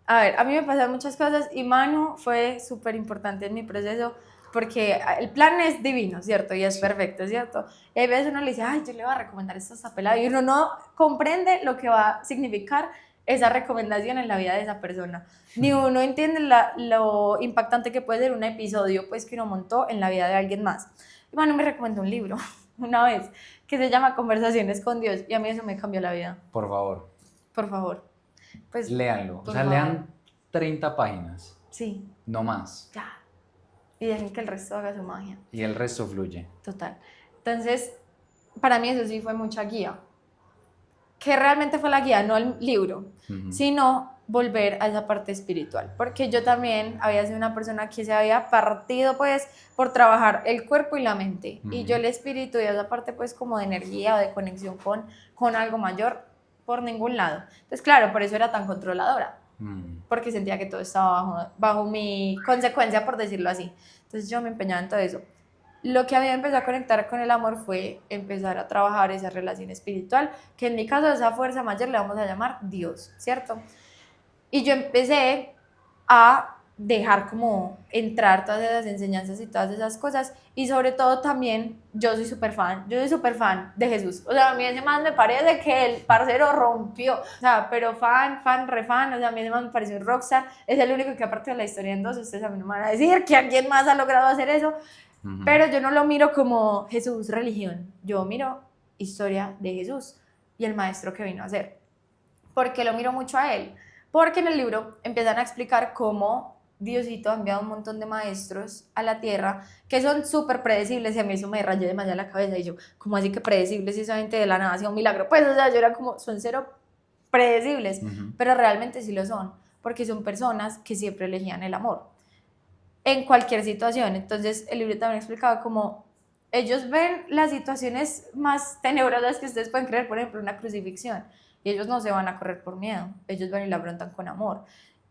A ver, a mí me pasan muchas cosas y Manu fue súper importante en mi proceso porque el plan es divino, ¿cierto? Y es perfecto, ¿cierto? Y hay veces uno le dice, ay, yo le voy a recomendar esto a esta pelada y uno no comprende lo que va a significar esa recomendación en la vida de esa persona. Ni uno entiende lo impactante que puede ser un episodio pues, que uno montó en la vida de alguien más. Y Manu me recomendó un libro una vez que se llama Conversaciones con Dios y a mí eso me cambió la vida. Por favor. Por favor. Pues, léanlo, o sea, lean 30 páginas. Sí. No más. Ya. Y dejen que el resto haga su magia. Y el resto fluye. Total. Entonces, para mí eso sí fue mucha guía. Que realmente fue la guía, no el libro, sino volver a esa parte espiritual. Porque yo también había sido una persona que se había partido pues por trabajar el cuerpo y la mente. Y yo el espíritu y esa parte pues como de energía o de conexión con algo mayor por ningún lado. Entonces, claro, por eso era tan controladora, porque sentía que todo estaba bajo mi consecuencia, por decirlo así. Entonces yo me empeñaba en todo eso. Lo que a mí me empezó a conectar con el amor fue empezar a trabajar esa relación espiritual, que en mi caso esa fuerza mayor le vamos a llamar Dios, ¿cierto? Y yo empecé a dejar como entrar todas esas enseñanzas y todas esas cosas. Y sobre todo también yo soy súper fan de Jesús. O sea, a mí ese man me parece que el parcero rompió, o sea, pero re fan, o sea, a mí ese man me parece un rockstar, es el único que aparte de la historia en dos, ustedes a mí no me van a decir que alguien más ha logrado hacer eso, pero yo no lo miro como Jesús, religión, yo miro historia de Jesús y el maestro que vino a hacer. ¿Por qué lo miro mucho a él? Porque en el libro empiezan a explicar cómo Diosito ha enviado un montón de maestros a la tierra que son súper predecibles y a mí eso me rayó demasiado la cabeza y yo, ¿cómo así que predecibles si esa gente de la nada hacía un milagro? Pues o sea, yo era como, son cero predecibles, pero realmente sí lo son, porque son personas que siempre elegían el amor en cualquier situación. Entonces el libro también explicaba cómo ellos ven las situaciones más tenebrosas que ustedes pueden creer, por ejemplo una crucifixión, y ellos no se van a correr por miedo, ellos van y la afrontan con amor.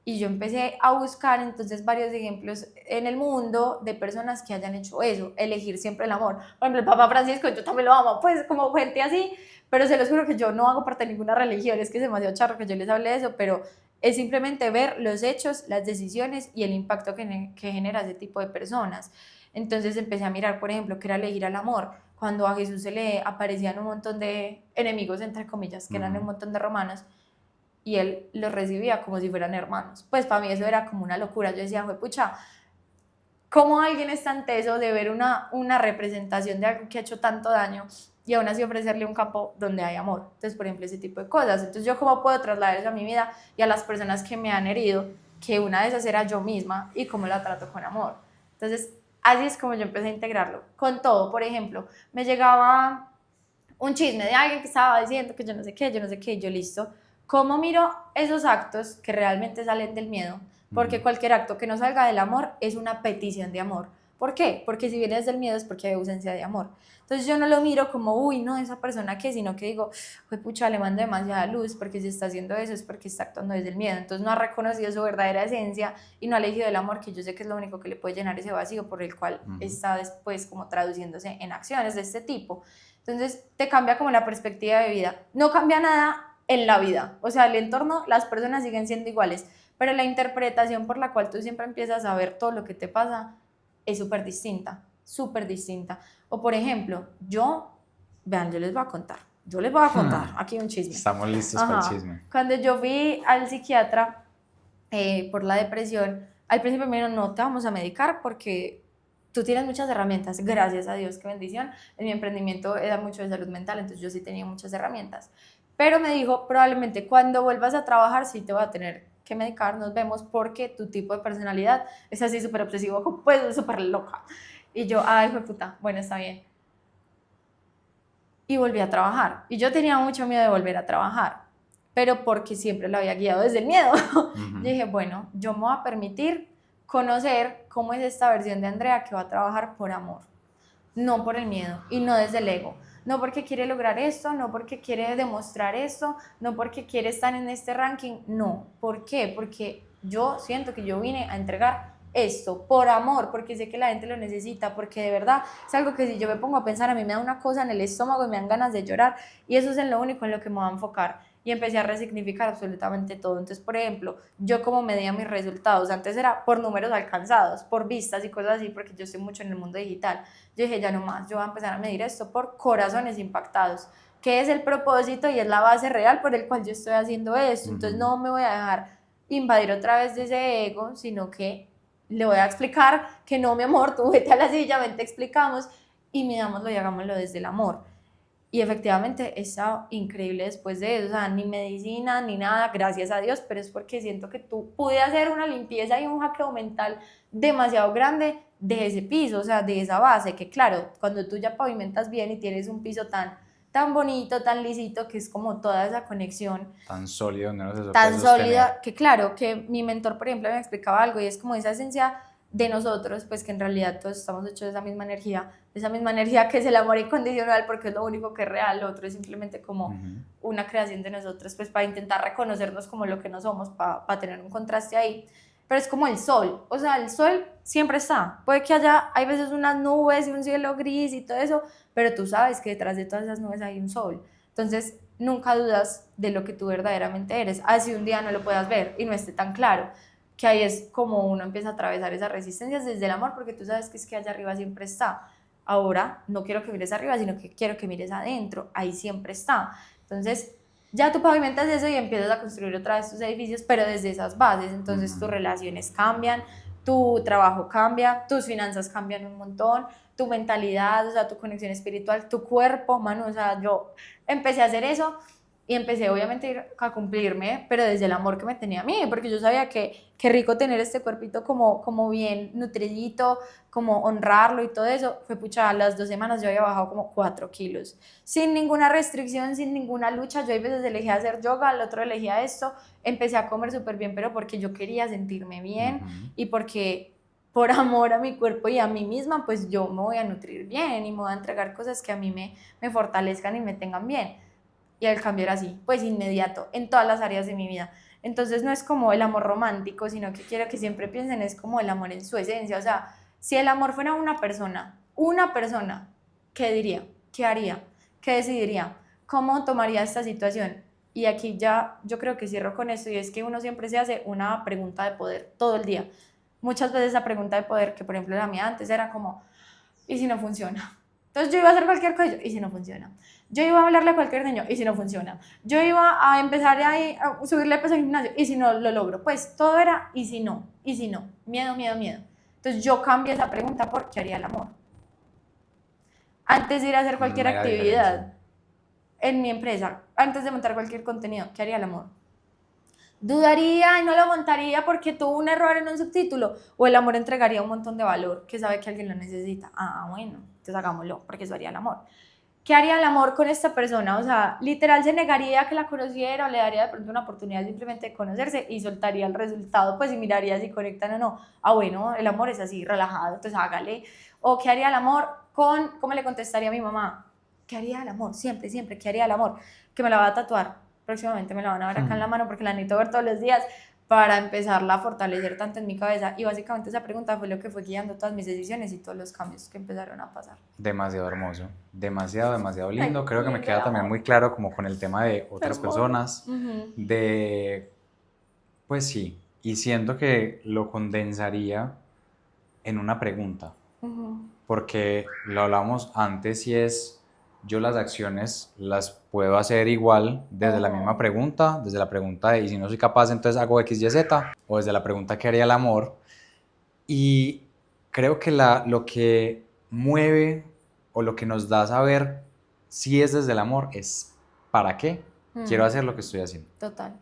Y yo empecé a buscar entonces varios ejemplos en el mundo de personas que hayan hecho eso, elegir siempre el amor. Por ejemplo, el Papa Francisco, yo también lo amo, pues como gente así, pero se los juro que yo no hago parte de ninguna religión, es que es demasiado charro que yo les hable de eso, pero es simplemente ver los hechos, las decisiones y el impacto que genera ese tipo de personas. Entonces empecé a mirar, por ejemplo, que era elegir al amor. Cuando a Jesús se le aparecían un montón de enemigos, entre comillas, que eran un montón de romanos, y él los recibía como si fueran hermanos. Pues para mí eso era como una locura. Yo decía, pucha, ¿cómo alguien es tan teso de ver una representación de algo que ha hecho tanto daño y aún así ofrecerle un campo donde hay amor? Entonces, por ejemplo, ese tipo de cosas. Entonces, ¿yo cómo puedo trasladar eso a mi vida y a las personas que me han herido? Que una de esas era yo misma y cómo la trato con amor. Entonces, así es como yo empecé a integrarlo. Con todo, por ejemplo, me llegaba un chisme de alguien que estaba diciendo que yo no sé qué, y yo listo. ¿Cómo miro esos actos que realmente salen del miedo? Porque cualquier acto que no salga del amor es una petición de amor. ¿Por qué? Porque si viene desde el miedo es porque hay ausencia de amor. Entonces yo no lo miro como, uy, no, esa persona que, sino que digo, pues pucha, le mando demasiada luz porque si está haciendo eso es porque está actuando desde el miedo. Entonces no ha reconocido su verdadera esencia y no ha elegido el amor, que yo sé que es lo único que le puede llenar ese vacío por el cual está después como traduciéndose en acciones de este tipo. Entonces te cambia como la perspectiva de vida. No cambia nada en la vida, o sea, el entorno, las personas siguen siendo iguales, pero la interpretación por la cual tú siempre empiezas a ver todo lo que te pasa es súper distinta, súper distinta. O por ejemplo, vean, yo les voy a contar aquí un chisme. Estamos listos para el chisme. Cuando yo fui al psiquiatra por la depresión, al principio me dijeron, no te vamos a medicar porque tú tienes muchas herramientas, gracias a Dios, qué bendición. En mi emprendimiento era mucho de salud mental, entonces yo sí tenía muchas herramientas. Pero me dijo, probablemente cuando vuelvas a trabajar sí te voy a tener que medicar, nos vemos porque tu tipo de personalidad es así súper obsesivo, pues súper loca. Y yo, ay, hijo de puta, bueno, está bien. Y volví a trabajar. Y yo tenía mucho miedo de volver a trabajar, pero porque siempre lo había guiado desde el miedo. Yo dije, bueno, yo me voy a permitir conocer cómo es esta versión de Andrea que va a trabajar por amor, no por el miedo y no desde el ego. No porque quiere lograr esto, no porque quiere demostrar esto, no porque quiere estar en este ranking, no. ¿Por qué? Porque yo siento que yo vine a entregar esto por amor, porque sé que la gente lo necesita, porque de verdad es algo que si yo me pongo a pensar, a mí me da una cosa en el estómago y me dan ganas de llorar, y eso es en lo único en lo que me voy a enfocar. Y empecé a resignificar absolutamente todo. Entonces, por ejemplo, yo como medía mis resultados, antes era por números alcanzados, por vistas y cosas así, porque yo estoy mucho en el mundo digital. Yo dije, ya no más, yo voy a empezar a medir esto por corazones impactados, que es el propósito y es la base real por el cual yo estoy haciendo esto. Entonces no me voy a dejar invadir otra vez de ese ego, sino que le voy a explicar que no, mi amor, tú vete a la silla, ven, te explicamos y midámoslo y hagámoslo desde el amor. Y efectivamente he estado increíble después de eso, o sea, ni medicina ni nada, gracias a Dios, pero es porque siento que tú pude hacer una limpieza y un hackeo mental demasiado grande de ese piso, o sea, de esa base, que claro, cuando tú ya pavimentas bien y tienes un piso tan bonito, tan lisito, que es como toda esa conexión. Tan sólido, tan sólida, que claro, que mi mentor, por ejemplo, me explicaba algo y es como esa esencia de nosotros, pues que en realidad todos estamos hechos de esa misma energía que es el amor incondicional, porque es lo único que es real, lo otro es simplemente como una creación de nosotros, pues para intentar reconocernos como lo que no somos, para tener un contraste ahí. Pero es como el sol, o sea, el sol siempre está, puede que hay veces unas nubes y un cielo gris y todo eso, pero tú sabes que detrás de todas esas nubes hay un sol, entonces nunca dudas de lo que tú verdaderamente eres, así un día no lo puedas ver y no esté tan claro. que ahí es como uno empieza a atravesar esas resistencias desde el amor, porque tú sabes que es que allá arriba siempre está. Ahora no quiero que mires arriba, sino que quiero que mires adentro, ahí siempre está. Entonces ya tú pavimentas eso y empiezas a construir otra vez tus edificios, pero desde esas bases. Entonces tus relaciones cambian, tu trabajo cambia, tus finanzas cambian un montón, tu mentalidad, o sea, tu conexión espiritual, tu cuerpo, mano, o sea, yo empecé a hacer eso y empecé obviamente a cumplirme, pero desde el amor que me tenía a mí, porque yo sabía que qué rico tener este cuerpito como bien nutridito, como honrarlo y todo eso. Fue pucha, a las 2 semanas yo había bajado como 4 kilos, sin ninguna restricción, sin ninguna lucha. Yo a veces elegí hacer yoga, al otro elegía esto, empecé a comer súper bien, pero porque yo quería sentirme bien y porque por amor a mi cuerpo y a mí misma, pues yo me voy a nutrir bien y me voy a entregar cosas que a mí me fortalezcan y me tengan bien. Y el cambio era así, pues inmediato, en todas las áreas de mi vida. Entonces no es como el amor romántico, sino que quiero que siempre piensen, es como el amor en su esencia. O sea, si el amor fuera una persona, ¿qué diría? ¿Qué haría? ¿Qué decidiría? ¿Cómo tomaría esta situación? Y aquí ya yo creo que cierro con esto, y es que uno siempre se hace una pregunta de poder todo el día. Muchas veces la pregunta de poder, que por ejemplo la mía antes era como, ¿y si no funciona? Entonces yo iba a hacer cualquier cosa, ¿y si no funciona? Yo iba a hablarle a cualquier niño, ¿y si no funciona? Yo iba a empezar a subirle peso al gimnasio, ¿y si no lo logro? Pues todo era, ¿y si no? ¿Y si no? Miedo, miedo, miedo. Entonces yo cambié esa pregunta por ¿qué haría el amor? Antes de ir a hacer cualquier Mega actividad diferencia. en mi empresa, antes de montar cualquier contenido, ¿qué haría el amor? Dudaría y no lo montaría porque tuvo un error en un subtítulo, o el amor entregaría un montón de valor que sabe que alguien lo necesita. Ah, bueno, entonces hagámoslo, porque eso haría el amor. ¿Qué haría el amor con esta persona? O sea, literal se negaría a que la conociera, o le daría de pronto una oportunidad simplemente de conocerse y soltaría el resultado, pues, y miraría si conectan o no. Ah, bueno, el amor es así, relajado, entonces hágale. O ¿qué haría el amor con, cómo le contestaría a mi mamá? ¿Qué haría el amor? Siempre, siempre, ¿qué haría el amor? Que me la va a tatuar. Próximamente me la van a ver acá en la mano porque la necesito ver todos los días para empezarla a fortalecer tanto en mi cabeza. Y básicamente esa pregunta fue lo que fue guiando todas mis decisiones y todos los cambios que empezaron a pasar. Demasiado hermoso, demasiado, demasiado lindo. Ay, Creo que me lindo el queda también amor. muy claro como con el tema de otras personas, Ujú. de, pues sí, y siento que lo condensaría en una pregunta, Ujú. porque lo hablamos antes y es, yo las acciones las puedo hacer igual desde la misma Ujú. pregunta, desde la pregunta de, y si no soy capaz, entonces hago X, Y, Z, o desde la pregunta que haría el amor. Y creo que lo que mueve o lo que nos da a saber si es desde el amor es ¿para qué quiero hacer lo que estoy haciendo? Total.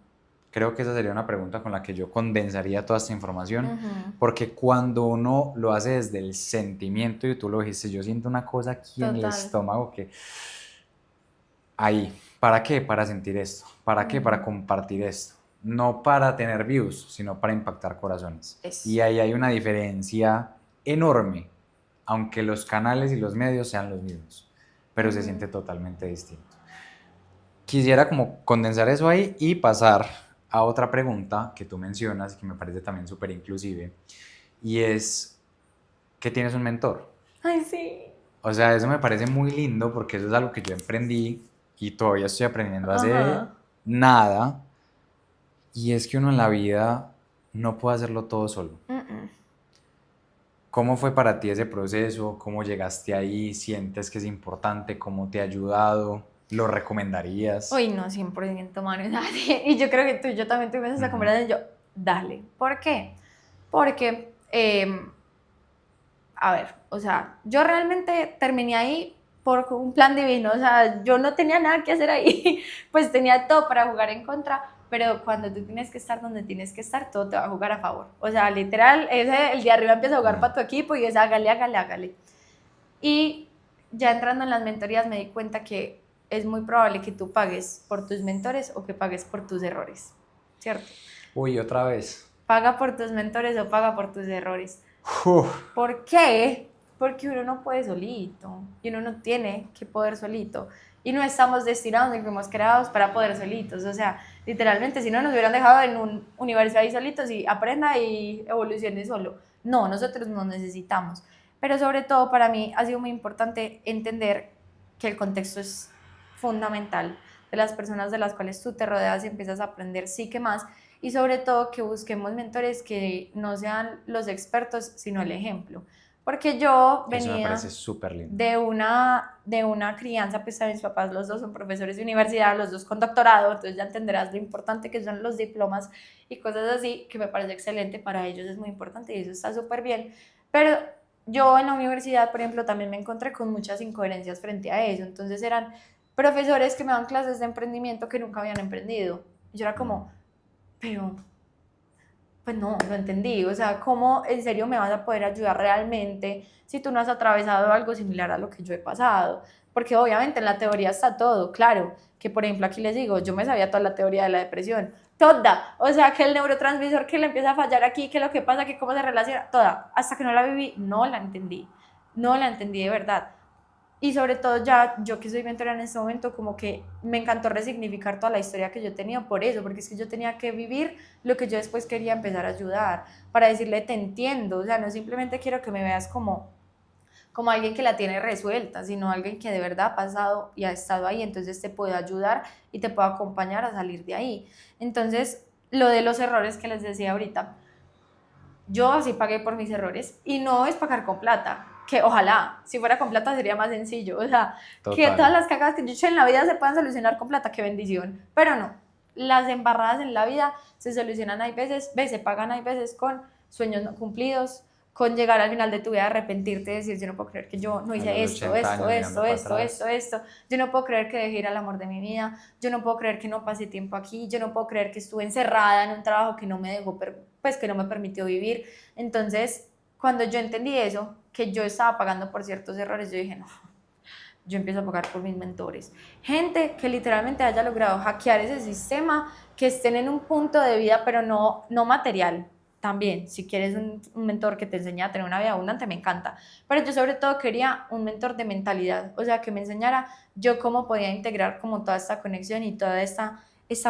Creo que esa sería una pregunta con la que yo condensaría toda esta información, Ujú. porque cuando uno lo hace desde el sentimiento, y tú lo dijiste, yo siento una cosa aquí en el Total. estómago que ahí, ¿para qué? Para sentir esto, ¿para qué? Para Ujú. compartir esto, no para tener views, sino para impactar corazones. Eso. Y ahí hay una diferencia enorme, aunque los canales y los medios sean los mismos, pero se Ujú. siente totalmente distinto. Quisiera como condensar eso ahí y pasar a otra pregunta que tú mencionas y que me parece también súper inclusive, y es, ¿qué tienes un mentor? Ay, sí. O sea, eso me parece muy lindo porque eso es algo que yo emprendí y todavía estoy aprendiendo hace Ajá. nada, y es que uno en la vida no puede hacerlo todo solo. Mm-mm. ¿Cómo fue para ti ese proceso? ¿Cómo llegaste ahí? ¿Sientes que es importante? ¿Cómo te ha ayudado? ¿Lo recomendarías? Uy, no, 100% mano. Y yo creo que tú y yo también tuvimos esa Ujú, conversación. Yo, dale. ¿Por qué? Porque, a ver, o sea, yo realmente terminé ahí por un plan divino. O sea, yo no tenía nada que hacer ahí. Pues tenía todo para jugar en contra. Pero cuando tú tienes que estar donde tienes que estar, todo te va a jugar a favor. O sea, literal, el de arriba empieza a jugar ujú. para tu equipo y es hágale, hágale, hágale. Y ya entrando en las mentorías me di cuenta que es muy probable que tú pagues por tus mentores o que pagues por tus errores, ¿cierto? Uy, otra vez. Paga por tus mentores o paga por tus errores. Uf, ¿Por qué? Porque uno no puede solito y uno no tiene que poder solito. Y no estamos destinados ni fuimos creados para poder solitos. O sea, literalmente, si no nos hubieran dejado en un universo ahí solitos y aprenda y evolucione solo. No, nosotros nos necesitamos. Pero sobre todo para mí ha sido muy importante entender que el contexto es fundamental de las personas de las cuales tú te rodeas y empiezas a aprender sí que más. y sobre todo que busquemos mentores que no sean los expertos, sino el ejemplo. Porque yo Eso me venía parece súper lindo. de una crianza, pues mis papás los dos son profesores de universidad, los dos con doctorado, entonces ya entenderás lo importante que son los diplomas y cosas así, que me parece excelente, para ellos es muy importante y eso está súper bien, pero yo en la universidad, por ejemplo, también me encontré con muchas incoherencias frente a eso, entonces eran profesores que me daban clases de emprendimiento que nunca habían emprendido, y yo era como, pero pues no, lo entendí, o sea, ¿cómo en serio me vas a poder ayudar realmente si tú no has atravesado algo similar a lo que yo he pasado? Porque obviamente en la teoría está todo, claro, que por ejemplo aquí les digo, yo me sabía toda la teoría de la depresión, toda, o sea, que el neurotransmisor que le empieza a fallar aquí, que lo que pasa, que cómo se relaciona, toda, hasta que no la viví, no la entendí de verdad. Y sobre todo ya, yo que soy mentora en este momento, como que me encantó resignificar toda la historia que yo tenía por eso, porque es que yo tenía que vivir lo que yo después quería empezar a ayudar, para decirle, te entiendo, o sea, no simplemente quiero que me veas como alguien que la tiene resuelta, sino alguien que de verdad ha pasado y ha estado ahí, entonces te puedo ayudar y te puedo acompañar a salir de ahí. Entonces, lo de los errores que les decía ahorita, yo así pagué por mis errores y no es pagar con plata, que ojalá, si fuera con plata sería más sencillo, o sea, que Total. todas las cagadas que yo he hecho en la vida se puedan solucionar con plata, qué bendición, pero no, las embarradas en la vida se solucionan hay veces, se pagan hay veces con sueños no cumplidos, con llegar al final de tu vida, arrepentirte y decir, yo no puedo creer que yo no A hice los esto, 80 años mirando para atrás. yo no puedo creer que dejé ir al amor de mi vida, yo no puedo creer que no pasé tiempo aquí, yo no puedo creer que estuve encerrada en un trabajo que no me dejó, pues que no me permitió vivir. Entonces, cuando yo entendí eso, que yo estaba pagando por ciertos errores, yo dije, no, yo empiezo a pagar por mis mentores. Gente que literalmente haya logrado hackear ese sistema, que estén en un punto de vida, pero no material. También, si quieres un mentor que te enseñe a tener una vida abundante, me encanta. Pero yo sobre todo quería un mentor de mentalidad, o sea, que me enseñara yo cómo podía integrar como toda esta conexión y toda esta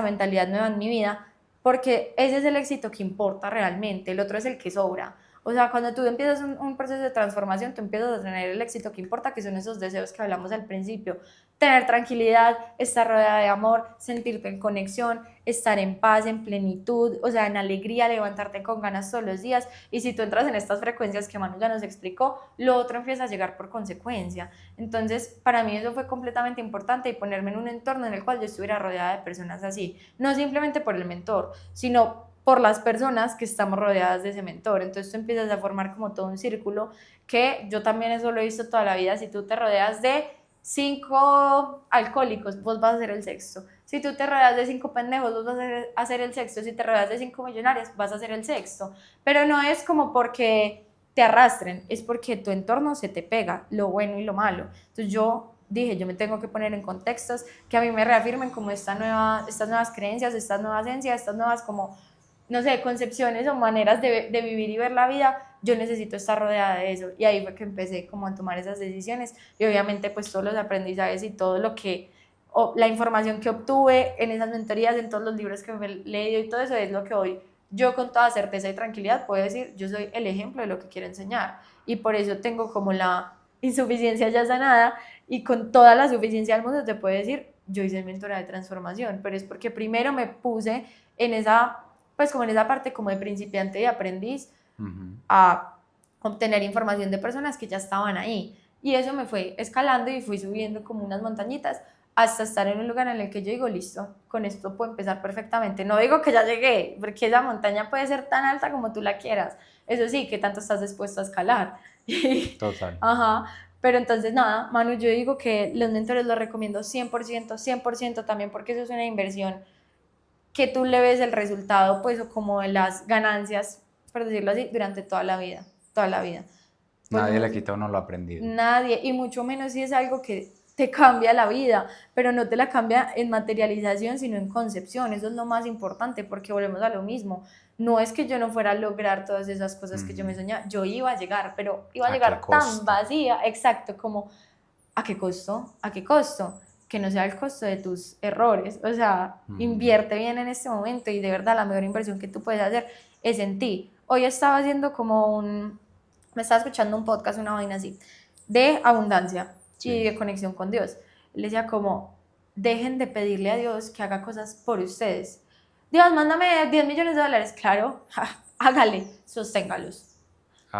mentalidad nueva en mi vida, porque ese es el éxito que importa realmente, el otro es el que sobra. O sea, cuando tú empiezas un proceso de transformación, tú empiezas a tener el éxito que importa, que son esos deseos que hablamos al principio. Tener tranquilidad, estar rodeada de amor, sentirte en conexión, estar en paz, en plenitud, o sea, en alegría, levantarte con ganas todos los días. Y si tú entras en estas frecuencias que Manu ya nos explicó, lo otro empieza a llegar por consecuencia. Entonces, para mí eso fue completamente importante y ponerme en un entorno en el cual yo estuviera rodeada de personas así. No simplemente por el mentor, sino por las personas que estamos rodeadas de ese mentor. Entonces tú empiezas a formar como todo un círculo que yo también eso lo he visto toda la vida. Si tú te rodeas de 5 alcohólicos, vos vas a ser el sexto. Si tú te rodeas de 5 pendejos, vos vas a ser el sexto. Si te rodeas de 5 millonarios, vas a ser el sexto. Pero no es como porque te arrastren, es porque tu entorno se te pega, lo bueno y lo malo. Entonces yo dije, yo me tengo que poner en contextos que a mí me reafirmen como estas nuevas creencias, estas nuevas esencias, estas nuevas como no sé, concepciones o maneras de vivir y ver la vida, yo necesito estar rodeada de eso. Y ahí fue que empecé como a tomar esas decisiones y obviamente pues todos los aprendizajes y todo lo que, o la información que obtuve en esas mentorías, en todos los libros que me he leído y todo eso es lo que hoy yo con toda certeza y tranquilidad puedo decir, yo soy el ejemplo de lo que quiero enseñar y por eso tengo como la insuficiencia ya sanada y con toda la suficiencia del mundo te puedo decir, yo hice mentora de transformación, pero es porque primero me puse en esa pues como en esa parte como de principiante y aprendiz a obtener información de personas que ya estaban ahí y eso me fue escalando y fui subiendo como unas montañitas hasta estar en un lugar en el que yo digo, listo, con esto puedo empezar perfectamente, no digo que ya llegué, porque esa montaña puede ser tan alta como tú la quieras, eso sí, que tanto estás dispuesto a escalar. Total. Ajá, pero entonces nada, Manu, yo digo que los mentores los recomiendo 100%, 100% también porque eso es una inversión que tú le ves el resultado, pues, o como de las ganancias, por decirlo así, durante toda la vida, toda la vida. Pues Nadie no, le quita a uno lo aprendido. nadie, y mucho menos si es algo que te cambia la vida, pero no te la cambia en materialización, sino en concepción, eso es lo más importante, porque volvemos a lo mismo, no es que yo no fuera a lograr todas esas cosas que yo me soñaba, yo iba a llegar, pero iba a llegar tan vacía, exacto, como, ¿a qué costo? ¿A qué costo? Que no sea el costo de tus errores, o sea, invierte bien en este momento y de verdad la mejor inversión que tú puedes hacer es en ti. Hoy estaba haciendo me estaba escuchando un podcast, una vaina así, de abundancia y de conexión con Dios. Le decía como, dejen de pedirle a Dios que haga cosas por ustedes. Dios, mándame 10 millones de dólares. Claro, hágale, sosténgalos.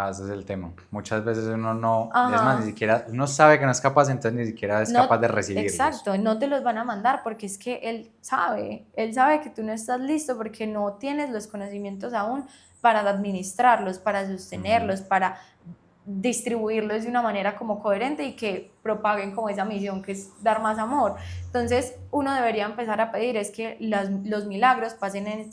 Ese es el tema. Muchas veces uno no, Ajá. es más, ni siquiera, uno sabe que no es capaz, entonces ni siquiera es capaz de recibirlos. Exacto, no te los van a mandar porque es que él sabe que tú no estás listo porque no tienes los conocimientos aún para administrarlos, para sostenerlos, para distribuirlos de una manera como coherente y que propaguen como esa misión que es dar más amor. Entonces uno debería empezar a pedir es que los milagros pasen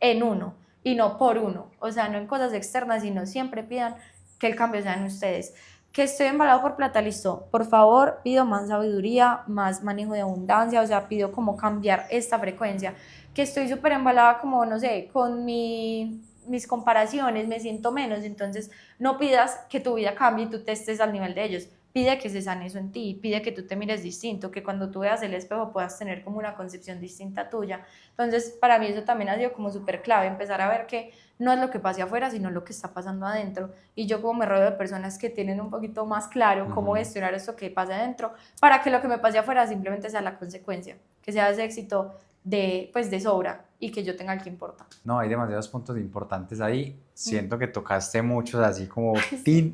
en uno y no por uno, o sea, no en cosas externas, sino siempre pidan que el cambio sea en ustedes. Que estoy embalado por plata, listo, por favor pido más sabiduría, más manejo de abundancia, o sea, pido como cambiar esta frecuencia. Que estoy súper embalada como, no sé, con mis comparaciones, me siento menos, entonces no pidas que tu vida cambie y tú te estés al nivel de ellos, pide que se sane eso en ti, pide que tú te mires distinto, que cuando tú veas el espejo puedas tener como una concepción distinta tuya. Entonces para mí eso también ha sido como súper clave, empezar a ver que no es lo que pasa afuera, sino lo que está pasando adentro, y yo como me rodeo de personas que tienen un poquito más claro cómo gestionar esto que pasa adentro, para que lo que me pase afuera simplemente sea la consecuencia, que sea ese éxito de sobra y que yo tenga el que importa. No, hay demasiados puntos importantes ahí. Siento que tocaste muchos así como tin.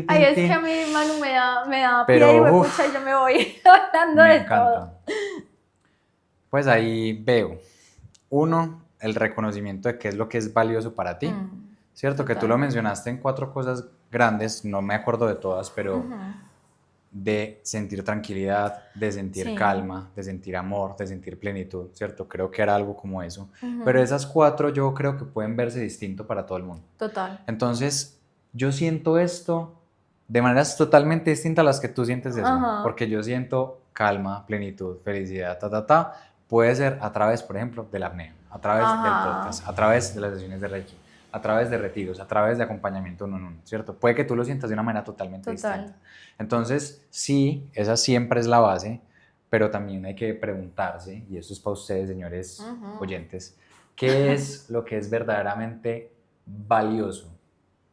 Ay, es que a mí, Manu, me da Pero, pie y huepucha y yo me voy hablando de todo. Pues ahí veo, uno, el reconocimiento de qué es lo que es valioso para ti, ¿cierto? Total. Que tú lo mencionaste en 4 cosas grandes, no me acuerdo de todas, pero de sentir tranquilidad, de sentir calma, de sentir amor, de sentir plenitud, ¿cierto? Creo que era algo como eso. Pero esas 4 yo creo que pueden verse distinto para todo el mundo. Total. Entonces, yo siento esto de maneras totalmente distintas a las que tú sientes eso, porque yo siento calma, plenitud, felicidad, puede ser a través, por ejemplo, de la apnea, a través del podcast, a través de las sesiones de Reiki, a través de retiros, a través de acompañamiento uno en uno, ¿cierto? Puede que tú lo sientas de una manera totalmente distinta. Entonces, sí, esa siempre es la base, pero también hay que preguntarse, y eso es para ustedes, señores oyentes, ¿qué es lo que es verdaderamente valioso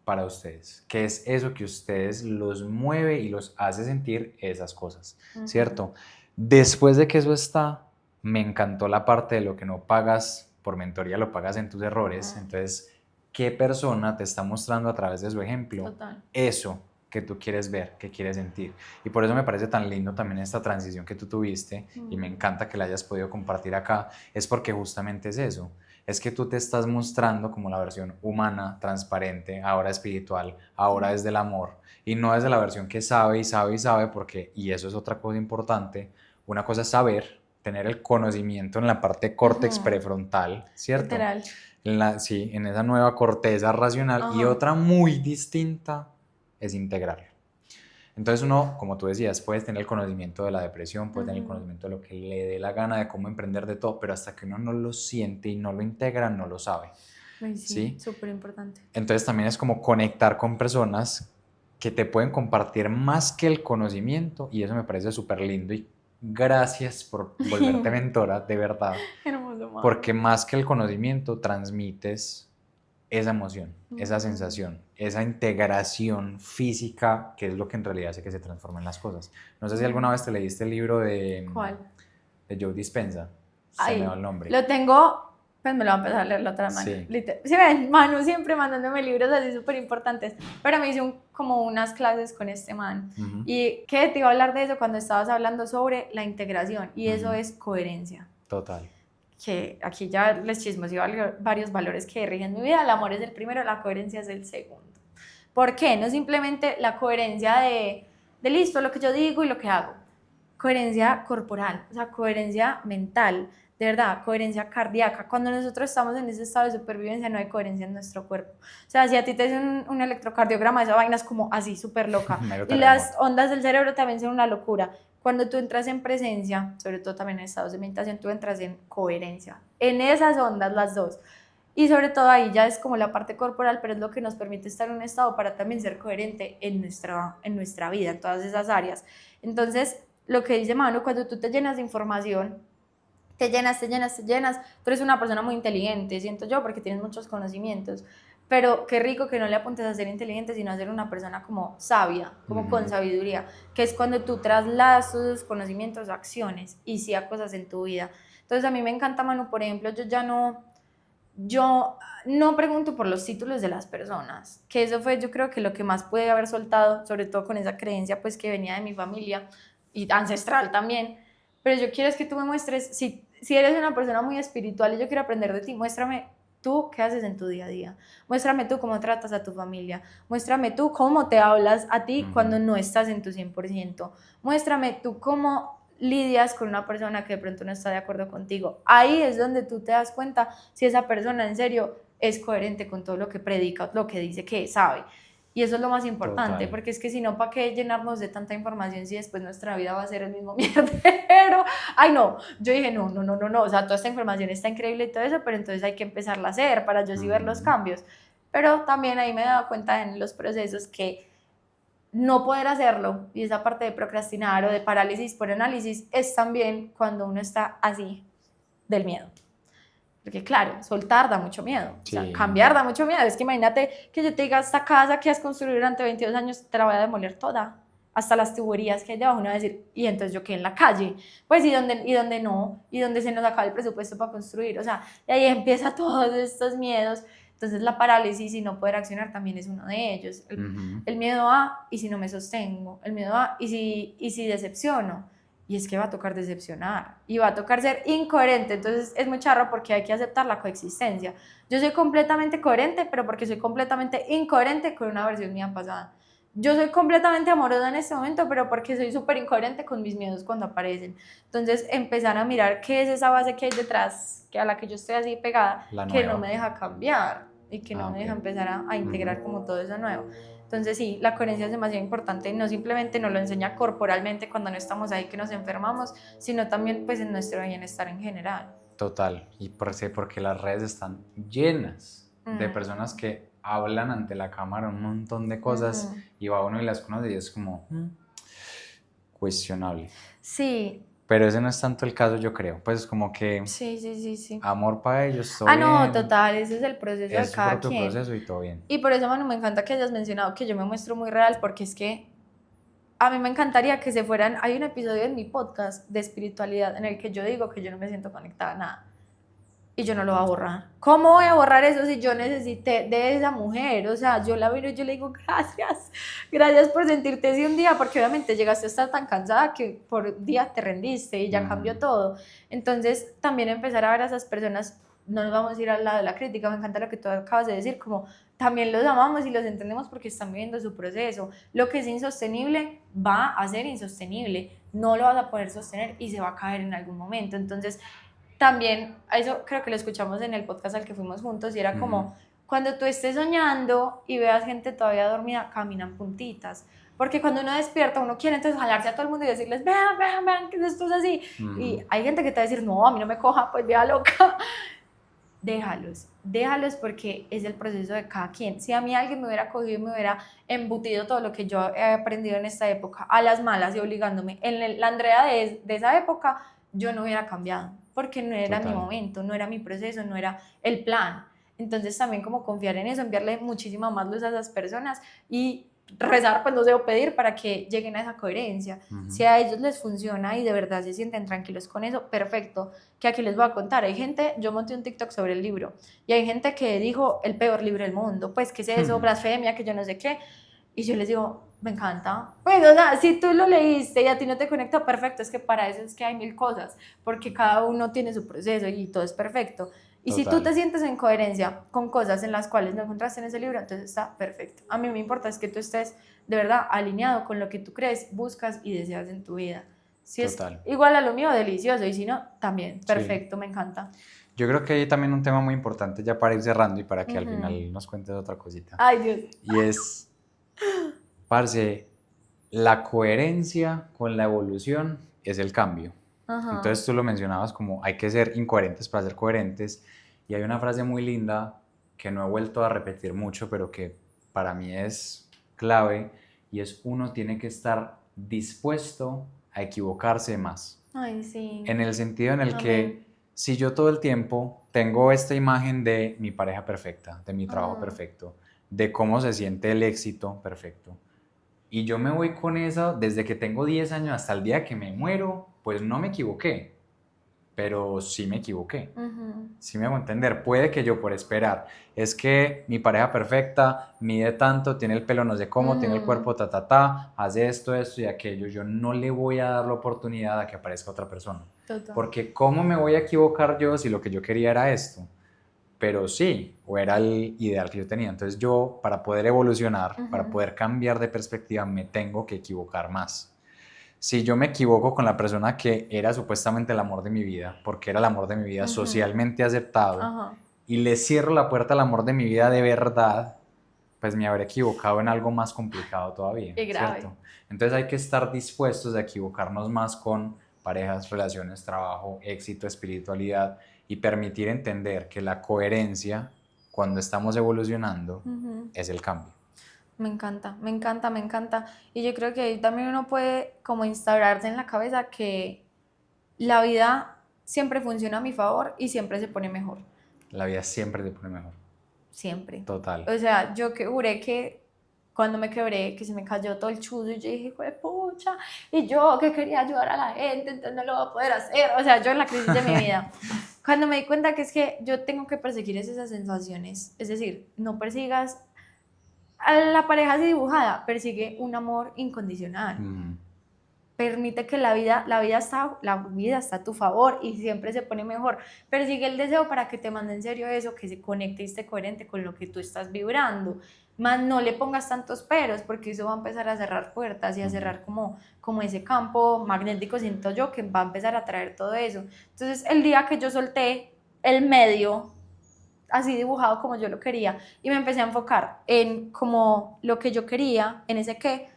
para ustedes? ¿Qué es eso que ustedes los mueve y los hace sentir esas cosas, ¿cierto? Después de que eso está, me encantó la parte de lo que no pagas por mentoría, lo pagas en tus errores. Entonces, ¿qué persona te está mostrando a través de su ejemplo eso que tú quieres ver, que quieres sentir? Y por eso me parece tan lindo también esta transición que tú tuviste, y me encanta que la hayas podido compartir acá, es porque justamente es eso. Es que tú te estás mostrando como la versión humana, transparente, ahora espiritual, ahora desde el amor, y no desde la versión que sabe, porque, y eso es otra cosa importante, una cosa es saber, tener el conocimiento en la parte córtex prefrontal, ¿cierto? Literal. Sí, en esa nueva corteza racional, y otra muy distinta es integrarlo. Entonces uno, como tú decías, puedes tener el conocimiento de la depresión, puedes tener el conocimiento de lo que le dé la gana, de cómo emprender de todo, pero hasta que uno no lo siente y no lo integra, no lo sabe. Sí, súper importante. Entonces también es como conectar con personas que te pueden compartir más que el conocimiento, y eso me parece súper lindo, y gracias por volverte mentora, de verdad. Hermoso, mamá. Porque más que el conocimiento, transmites esa emoción, esa sensación, esa integración física, que es lo que en realidad hace que se transformen las cosas. No sé si alguna vez te leíste el libro de... ¿Cuál? De Joe Dispenza. Se Ay, me va el nombre. lo tengo, pues me lo va a empezar a leer la otra mano. Sí. Sí, ven, Manu siempre mandándome libros así súper importantes, pero me hice como unas clases con este man. Y que te iba a hablar de eso cuando estabas hablando sobre la integración, y eso es coherencia. Total. Que aquí ya les chismos y varios valores que rigen mi vida. El amor es el primero, la coherencia es el segundo. ¿Por qué? No simplemente la coherencia de listo, lo que yo digo y lo que hago. Coherencia corporal, o sea, coherencia mental, de verdad, coherencia cardíaca. Cuando nosotros estamos en ese estado de supervivencia no hay coherencia en nuestro cuerpo. O sea, si a ti te hacen un electrocardiograma, esa vaina es como así, súper loca. Y las ondas del cerebro también son una locura. Cuando tú entras en presencia, sobre todo también en estados de meditación, tú entras en coherencia. En esas ondas, las dos. Y sobre todo ahí ya es como la parte corporal, pero es lo que nos permite estar en un estado para también ser coherente en nuestra vida, en todas esas áreas. Entonces, lo que dice Manu, cuando tú te llenas de información, te llenas, tú eres una persona muy inteligente, siento yo, porque tienes muchos conocimientos, pero qué rico que no le apuntes a ser inteligente, sino a ser una persona como sabia, como con sabiduría, que es cuando tú trasladas tus conocimientos a acciones y sí a cosas en tu vida. Entonces a mí me encanta, Manu, por ejemplo, yo no pregunto por los títulos de las personas, que eso fue yo creo que lo que más pude haber soltado, sobre todo con esa creencia pues que venía de mi familia y ancestral también, pero yo quiero es que tú me muestres, si eres una persona muy espiritual y yo quiero aprender de ti, muéstrame tú qué haces en tu día a día, muéstrame tú cómo tratas a tu familia, muéstrame tú cómo te hablas a ti cuando no estás en tu 100%, muéstrame tú cómo lidias con una persona que de pronto no está de acuerdo contigo. Ahí es donde tú te das cuenta si esa persona en serio es coherente con todo lo que predica, lo que dice que sabe. Y eso es lo más importante, Total. porque es que si no, ¿para qué llenarnos de tanta información si después nuestra vida va a ser el mismo mierdero? Ay, no, yo dije, no, o sea, toda esta información está increíble y todo eso, pero entonces hay que empezarla a hacer para yo sí ver los cambios. Pero también ahí me he dado cuenta en los procesos que no poder hacerlo, y esa parte de procrastinar o de parálisis por análisis, es también cuando uno está así del miedo. Porque claro, soltar da mucho miedo, Sí. o sea, cambiar da mucho miedo. Es que imagínate que yo te diga, esta casa que has construido durante 22 años, te la voy a demoler toda, hasta las tuberías que hay debajo, uno va a decir, y entonces yo quedé en la calle, pues y dónde no, y dónde se nos acaba el presupuesto para construir, o sea, y ahí empieza todos estos miedos. Entonces la parálisis y no poder accionar también es uno de ellos. El miedo a, ¿y si no me sostengo? El miedo a, ¿y si decepciono? Y es que va a tocar decepcionar y va a tocar ser incoherente. Entonces es muy charro porque hay que aceptar la coexistencia. Yo soy completamente coherente, pero porque soy completamente incoherente con una versión mía pasada. Yo soy completamente amorosa en este momento, pero porque soy súper incoherente con mis miedos cuando aparecen. Entonces empezar a mirar qué es esa base que hay detrás, que a la que yo estoy así pegada, que no me deja cambiar y que no me deja empezar a integrar como todo eso nuevo. Entonces sí, la coherencia es demasiado importante, no simplemente nos lo enseña corporalmente cuando no estamos ahí que nos enfermamos, sino también pues en nuestro bienestar en general. Total, y porque las redes están llenas de personas que hablan ante la cámara un montón de cosas y va uno y las conoce y es como cuestionable. Sí. Pero ese no es tanto el caso, yo creo. Pues como que Sí. amor para ellos, todo no, bien. total, ese es el proceso de Es su cada propio quien. proceso y todo bien. Y por eso, Manu, me encanta que hayas mencionado que yo me muestro muy real, porque es que a mí me encantaría que se fueran. Hay un episodio en mi podcast de espiritualidad en el que yo digo que yo no me siento conectada a nada. Y yo no lo voy a borrar. ¿Cómo voy a borrar eso si yo necesité de esa mujer? O sea, yo la miro y yo le digo, gracias por sentirte así un día, porque obviamente llegaste a estar tan cansada que por un día te rendiste y ya cambió todo. Entonces, también empezar a ver a esas personas, no nos vamos a ir al lado de la crítica, me encanta lo que tú acabas de decir, como también los amamos y los entendemos porque están viviendo su proceso. Lo que es insostenible va a ser insostenible, no lo vas a poder sostener y se va a caer en algún momento. Entonces, también, eso creo que lo escuchamos en el podcast al que fuimos juntos y era como, cuando tú estés soñando y veas gente todavía dormida, caminan puntitas, porque cuando uno despierta uno quiere entonces jalarse a todo el mundo y decirles, vean, que esto es así, y hay gente que te va a decir, no, a mí no me coja, pues vea loca. Déjalos porque es el proceso de cada quien. Si a mí alguien me hubiera cogido y me hubiera embutido todo lo que yo he aprendido en esta época a las malas y obligándome, la Andrea de esa época, yo no hubiera cambiado, porque no era mi momento, no era mi proceso, no era el plan. Entonces también como confiar en eso, enviarle muchísima más luz a esas personas y rezar, pues no debo pedir para que lleguen a esa coherencia. Si a ellos les funciona y de verdad se sienten tranquilos con eso, perfecto. Que aquí les voy a contar, hay gente, yo monté un TikTok sobre el libro y hay gente que dijo el peor libro del mundo, pues qué es eso, blasfemia, que yo no sé qué, y yo les digo, me encanta, pues o sea, si tú lo leíste y a ti no te conecta, perfecto, es que para eso es que hay mil cosas, porque cada uno tiene su proceso y todo es perfecto. Y si tú te sientes en coherencia con cosas en las cuales no encontraste en ese libro, entonces está perfecto. A mí me importa es que tú estés de verdad alineado con lo que tú crees, buscas y deseas en tu vida. Si es igual a lo mío, delicioso, y si no, también, perfecto, me encanta. Yo creo que hay también un tema muy importante ya para ir cerrando y para que al final nos cuentes otra cosita. Ay, Dios. Y es, parce, la coherencia con la evolución es el cambio. Entonces tú lo mencionabas como hay que ser incoherentes para ser coherentes, y hay una frase muy linda que no he vuelto a repetir mucho, pero que para mí es clave, y es: uno tiene que estar dispuesto a equivocarse más. Ay, sí. En el sentido en el que si yo todo el tiempo tengo esta imagen de mi pareja perfecta, de mi trabajo perfecto, de cómo se siente el éxito perfecto, y yo me voy con eso desde que tengo 10 años hasta el día que me muero, pues no me equivoqué. pero sí me equivoqué. Ujú. Sí me hago entender. Puede que yo por esperar, es que mi pareja perfecta mide tanto, tiene el pelo no sé cómo, tiene el Ujú. cuerpo ta, ta, ta, hace esto y aquello. Yo no le voy a dar la oportunidad a que aparezca otra persona. Total. Porque ¿cómo me voy a equivocar yo si lo que yo quería era esto? Pero sí, o era el ideal que yo tenía. Entonces yo, para poder evolucionar, para Ujú. poder cambiar de perspectiva, me tengo que equivocar más. Si yo me equivoco con la persona que era supuestamente el amor de mi vida, porque era el amor de mi vida Ujú. socialmente aceptado, Ajá. y le cierro la puerta al amor de mi vida de verdad, pues me habré equivocado en algo más complicado todavía, Qué grave. ¿cierto? Entonces hay que estar dispuestos a equivocarnos más con parejas, relaciones, trabajo, éxito, espiritualidad y permitir entender que la coherencia, cuando estamos evolucionando, Ujú. es el cambio. Me encanta, me encanta, me encanta. Y yo creo que ahí también uno puede como instaurarse en la cabeza que la vida siempre funciona a mi favor y siempre se pone mejor. La vida siempre te pone mejor. Siempre. Total. O sea, yo que juré que cuando me quebré, que se me cayó todo el chuzo y yo dije, pucha, y yo que quería ayudar a la gente, entonces no lo voy a poder hacer. O sea, yo en la crisis de mi vida. Cuando me di cuenta que es que yo tengo que perseguir esas sensaciones, es decir, no persigas a la pareja así dibujada, persigue un amor incondicional. Mm. Permite que la vida está a tu favor y siempre se pone mejor. Persigue el deseo para que te mande en serio eso, que se conecte y esté coherente con lo que tú estás vibrando. Más no le pongas tantos peros, porque eso va a empezar a cerrar puertas y a cerrar como ese campo magnético, siento yo, que va a empezar a traer todo eso. Entonces, el día que yo solté el medio así dibujado como yo lo quería y me empecé a enfocar en como lo que yo quería, en ese qué,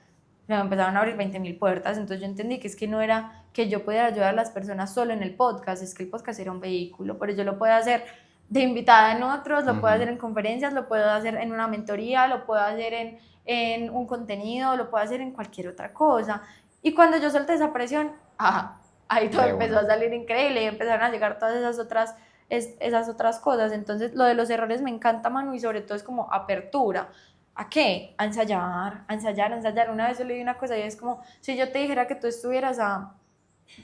me empezaron a abrir 20.000 puertas. Entonces yo entendí que es que no era que yo pudiera ayudar a las personas solo en el podcast, es que el podcast era un vehículo, pero yo lo puedo hacer de invitada en otros, lo puedo hacer en conferencias, lo puedo hacer en una mentoría, lo puedo hacer en un contenido, lo puedo hacer en cualquier otra cosa. Y cuando yo solté esa presión, ahí todo De empezó a una. salir increíble y empezaron a llegar todas esas otras cosas. Entonces lo de los errores me encanta, Manu, y sobre todo es como apertura. ¿A qué? A ensayar, a ensayar, a ensayar. Una vez yo leí una cosa y es como, si yo te dijera que tú estuvieras a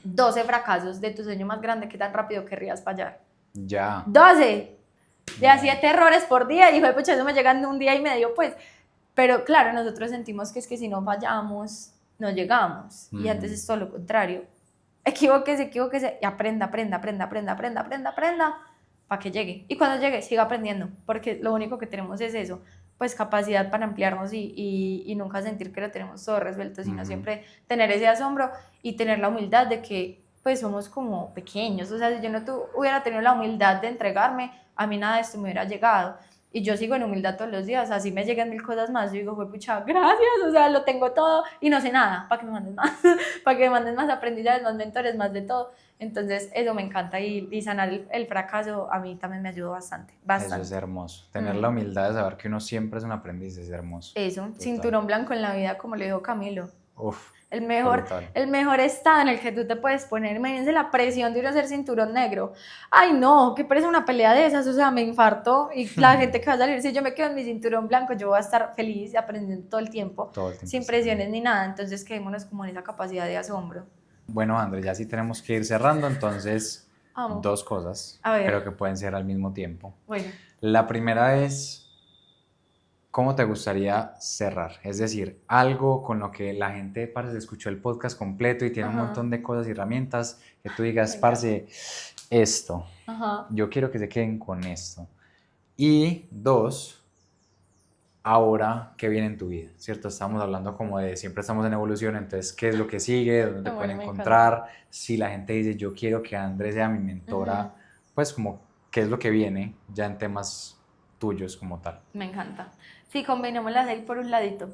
12 fracasos de tu sueño más grande, ¿qué tan rápido querrías fallar? Ya. 12 de a No. 7 errores por día, y pues eso me llegan en un día y medio, pues. Pero claro, nosotros sentimos que es que si no fallamos, no llegamos. Y antes es todo lo contrario. Equivóquese, equivóquese y aprenda, aprenda, aprenda, aprenda, aprenda, aprenda, aprenda, para que llegue. Y cuando llegue, siga aprendiendo, porque lo único que tenemos es eso, pues capacidad para ampliarnos y nunca sentir que lo tenemos todo resuelto, sino siempre tener ese asombro y tener la humildad de que pues somos como pequeños. O sea, si yo no hubiera tenido la humildad de entregarme, a mí nada de esto me hubiera llegado. Y yo sigo en humildad todos los días, así me llegan 1000 cosas más, yo digo, fue pucha, gracias, o sea, lo tengo todo y no sé nada, para que me mandes más, para que me mandes más aprendizajes, más mentores, más de todo. Entonces eso me encanta y sanar el fracaso a mí también me ayudó bastante, Eso es bastante. hermoso. Tener la humildad de saber que uno siempre es un aprendiz es hermoso. Eso, Total. cinturón blanco en la vida, como le dijo Camilo. Uf, El brutal. mejor estado en el que tú te puedes poner. Imagínense la presión de uno ser cinturón negro. Ay, no, qué parece una pelea de esas. O sea, me infarto. Y la gente que va a salir, si yo me quedo en mi cinturón blanco, yo voy a estar feliz aprendiendo todo el tiempo, Todo el tiempo. sin presiones ni nada. Entonces, quedémonos como en esa capacidad de asombro. Bueno, André, ya sí tenemos que ir cerrando, entonces Amo. dos cosas A ver. creo que pueden ser al mismo tiempo. Bueno. La primera es, ¿cómo te gustaría cerrar? Es decir, algo con lo que la gente, parce, escuchó el podcast completo y tiene un montón de cosas y herramientas que tú digas, parce, esto, yo quiero que se queden con esto. Y dos, ahora, ¿qué viene en tu vida? ¿Cierto? Estamos hablando como de siempre estamos en evolución, entonces, ¿qué es lo que sigue? ¿Dónde te pueden encontrar? Si la gente dice, yo quiero que Andrés sea mi mentora, pues como, ¿qué es lo que viene ya en temas tuyos como tal? Me encanta. Sí, combinémoslas ahí por un ladito.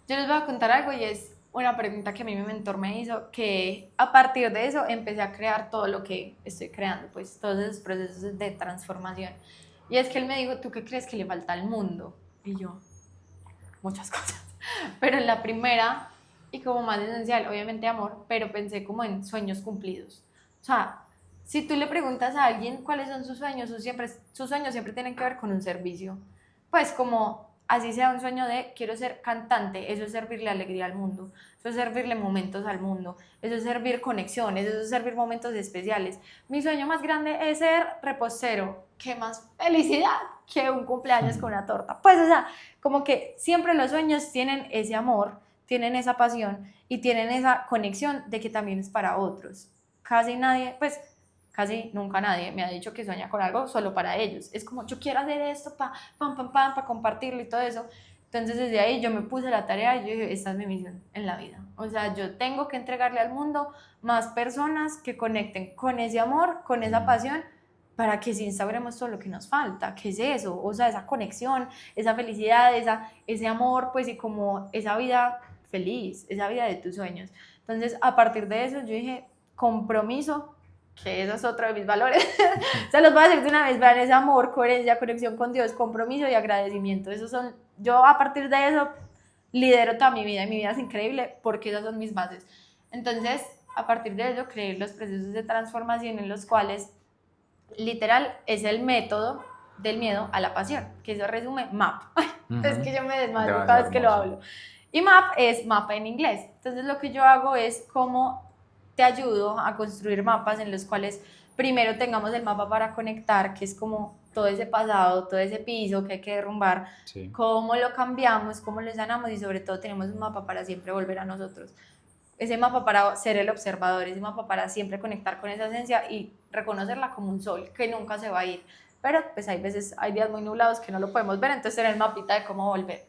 Yo les voy a contar algo y es una pregunta que a mí mi mentor me hizo, que a partir de eso empecé a crear todo lo que estoy creando, pues todos esos procesos de transformación. Y es que él me dijo, ¿tú qué crees que le falta al mundo? Y yo, muchas cosas. Pero en la primera, y como más esencial, obviamente amor, pero pensé como en sueños cumplidos. O sea, si tú le preguntas a alguien cuáles son sus sueños siempre tienen que ver con un servicio. Pues como así sea un sueño de quiero ser cantante, eso es servirle alegría al mundo, eso es servirle momentos al mundo, eso es servir conexiones, eso es servir momentos especiales. Mi sueño más grande es ser repostero. ¿Qué más felicidad que un cumpleaños con una torta? Pues, o sea, como que siempre los sueños tienen ese amor, tienen esa pasión y tienen esa conexión de que también es para otros. Casi nadie, pues casi nunca nadie me ha dicho que sueña con algo solo para ellos. Es como, yo quiero hacer esto para compartirlo y todo eso. Entonces desde ahí yo me puse la tarea y yo dije, esta es mi misión en la vida. O sea, yo tengo que entregarle al mundo más personas que conecten con ese amor, con esa pasión, para que sí instauremos todo lo que nos falta. ¿Qué es eso? O sea, esa conexión, esa felicidad, ese amor, pues y como esa vida feliz, esa vida de tus sueños. Entonces, a partir de eso, yo dije, compromiso, que eso es otro de mis valores. Se los voy a decir de una vez, vean, ese amor, coherencia, conexión con Dios, compromiso y agradecimiento. Esos son, yo a partir de eso lidero toda mi vida y mi vida es increíble porque esas son mis bases. Entonces, a partir de eso, creé los procesos de transformación en los cuales, literal, es el método del miedo a la pasión, que eso resume MAP. Es que yo me desmayo cada vez que lo hablo. Y MAP es mapa en inglés. Entonces lo que yo hago es como te ayudo a construir mapas en los cuales primero tengamos el mapa para conectar, que es como todo ese pasado, todo ese piso que hay que derrumbar, sí, cómo lo cambiamos, cómo lo sanamos y sobre todo tenemos un mapa para siempre volver a nosotros. Ese mapa para ser el observador, ese mapa para siempre conectar con esa esencia y reconocerla como un sol que nunca se va a ir. Pero pues hay veces, hay días muy nublados que no lo podemos ver, entonces tener el mapita de cómo volver.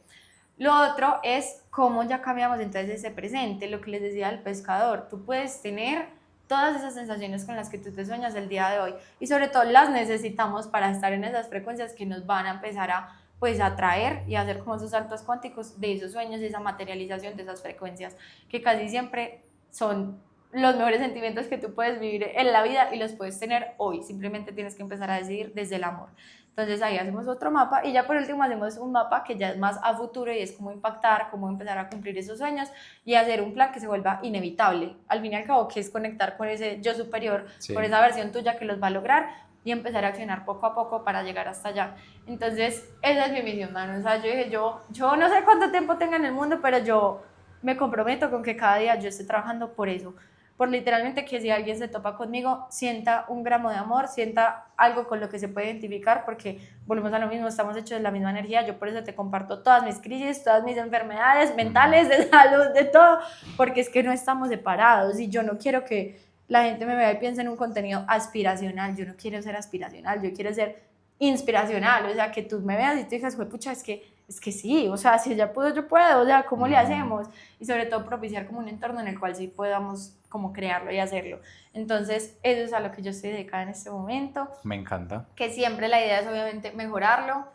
Lo otro es cómo ya cambiamos entonces ese presente, lo que les decía al pescador. Tú puedes tener todas esas sensaciones con las que tú te sueñas el día de hoy y sobre todo las necesitamos para estar en esas frecuencias que nos van a empezar a pues atraer y hacer como esos saltos cuánticos de esos sueños y esa materialización de esas frecuencias que casi siempre son los mejores sentimientos que tú puedes vivir en la vida y los puedes tener hoy, simplemente tienes que empezar a decidir desde el amor. Entonces ahí hacemos otro mapa y ya por último hacemos un mapa que ya es más a futuro y es cómo impactar, cómo empezar a cumplir esos sueños y hacer un plan que se vuelva inevitable. Al fin y al cabo, que es conectar con ese yo superior, sí, con esa versión tuya que los va a lograr y empezar a accionar poco a poco para llegar hasta allá. Entonces esa es mi misión, mano. O sea, yo dije, yo no sé cuánto tiempo tenga en el mundo, pero yo me comprometo con que cada día yo esté trabajando por eso. Por literalmente que si alguien se topa conmigo, sienta un gramo de amor, sienta algo con lo que se puede identificar, porque volvemos a lo mismo, estamos hechos de la misma energía. Yo por eso te comparto todas mis crisis, todas mis enfermedades mentales, de salud, de todo, porque es que no estamos separados y yo no quiero que la gente me vea y piense en un contenido aspiracional. Yo no quiero ser aspiracional, yo quiero ser inspiracional, o sea, que tú me veas y tú digas, pucha, es que sí, o sea, si ella pudo, yo puedo, o sea, ¿cómo le hacemos? Y sobre todo propiciar como un entorno en el cual sí podamos como crearlo y hacerlo. Entonces, eso es a lo que yo estoy dedicada en este momento. Me encanta. Que siempre la idea es obviamente mejorarlo,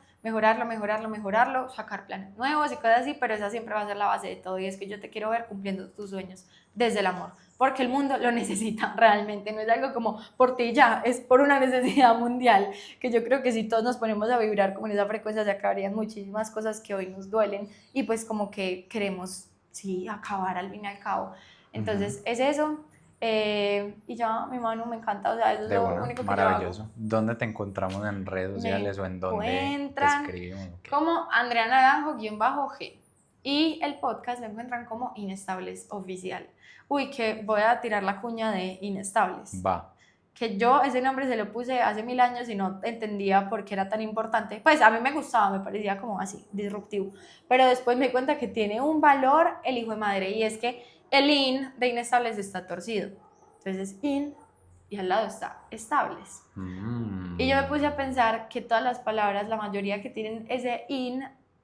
sacar planes nuevos y cosas así, pero esa siempre va a ser la base de todo y es que yo te quiero ver cumpliendo tus sueños desde el amor, porque el mundo lo necesita realmente, no es algo como por ti ya, es por una necesidad mundial, que yo creo que si todos nos ponemos a vibrar como en esa frecuencia se acabarían muchísimas cosas que hoy nos duelen y pues como que queremos, sí, acabar al fin y al cabo. Entonces es eso. Y ya, mi mano, me encanta, o sea, eso es lo único que maravilloso. yo hago. ¿Dónde te encontramos en redes sociales o en dónde te escribimos? Como Andrea Naranjo-G. Y el podcast lo encuentran como Inestables Oficial. Uy, que voy a tirar la cuña de Inestables. Va. Que yo ese nombre se lo puse hace 1000 años y no entendía por qué era tan importante. Pues a mí me gustaba, me parecía como así, disruptivo. Pero después me di cuenta que tiene un valor el hijo de madre y es que el in de inestables está torcido. Entonces es in y al lado está estables. Y yo me puse a pensar que todas las palabras, la mayoría que tienen ese in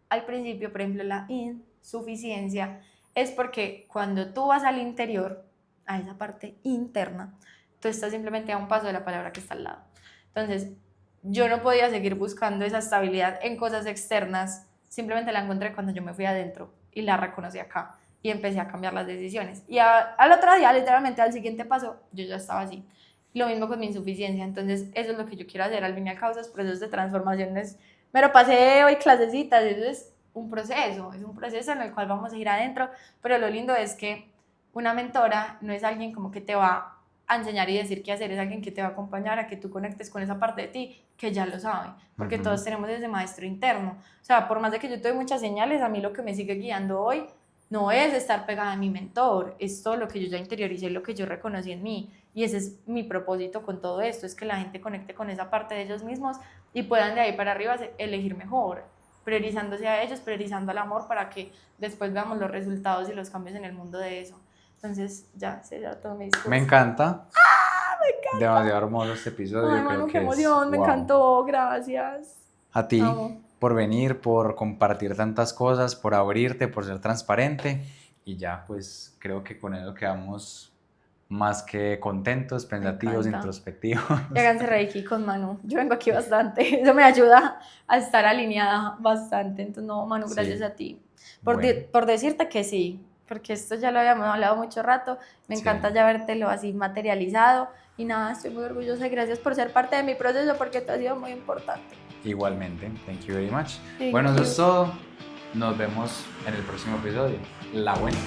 al principio, por ejemplo la insuficiencia, es porque cuando tú vas al interior, a esa parte interna, tú estás simplemente a un paso de la palabra que está al lado. Entonces yo no podía seguir buscando esa estabilidad en cosas externas, simplemente la encontré cuando yo me fui adentro y la reconocí acá. Y empecé a cambiar las decisiones. Y al otro día, literalmente al siguiente paso, yo ya estaba así. Lo mismo con mi insuficiencia. Entonces, eso es lo que yo quiero hacer. Al fin y al cabo, esos procesos de transformaciones, me lo pasé hoy clasecitas. Eso es un proceso en el cual vamos a ir adentro. Pero lo lindo es que una mentora no es alguien como que te va a enseñar y decir qué hacer, es alguien que te va a acompañar a que tú conectes con esa parte de ti que ya lo sabe, porque todos tenemos ese maestro interno. O sea, por más de que yo te doy muchas señales, a mí lo que me sigue guiando hoy no es estar pegada a mi mentor, es todo lo que yo ya interioricé, lo que yo reconocí en mí, y ese es mi propósito con todo esto, es que la gente conecte con esa parte de ellos mismos y puedan de ahí para arriba elegir mejor, priorizándose a ellos, priorizando al amor para que después veamos los resultados y los cambios en el mundo de eso. Entonces, ya, será todo mi discurso. Me encanta. Me encanta. Demasiado hermoso este episodio. Ay, Manu, qué emoción, me encantó, gracias. A ti, Amo. por venir, por compartir tantas cosas, por abrirte, por ser transparente. Y ya, pues, creo que con eso quedamos más que contentos, pensativos, introspectivos. Y háganse reiki con Manu. Yo vengo aquí bastante. Eso me ayuda a estar alineada bastante. Entonces, no, Manu, gracias a ti. Por decirte que sí, porque esto ya lo habíamos hablado mucho rato. Me encanta ya vértelo así materializado. Y nada, estoy muy orgullosa y gracias por ser parte de mi proceso porque te ha sido muy importante. Igualmente, thank you very much. Bueno, eso es todo. Nos vemos en el próximo episodio. La buena.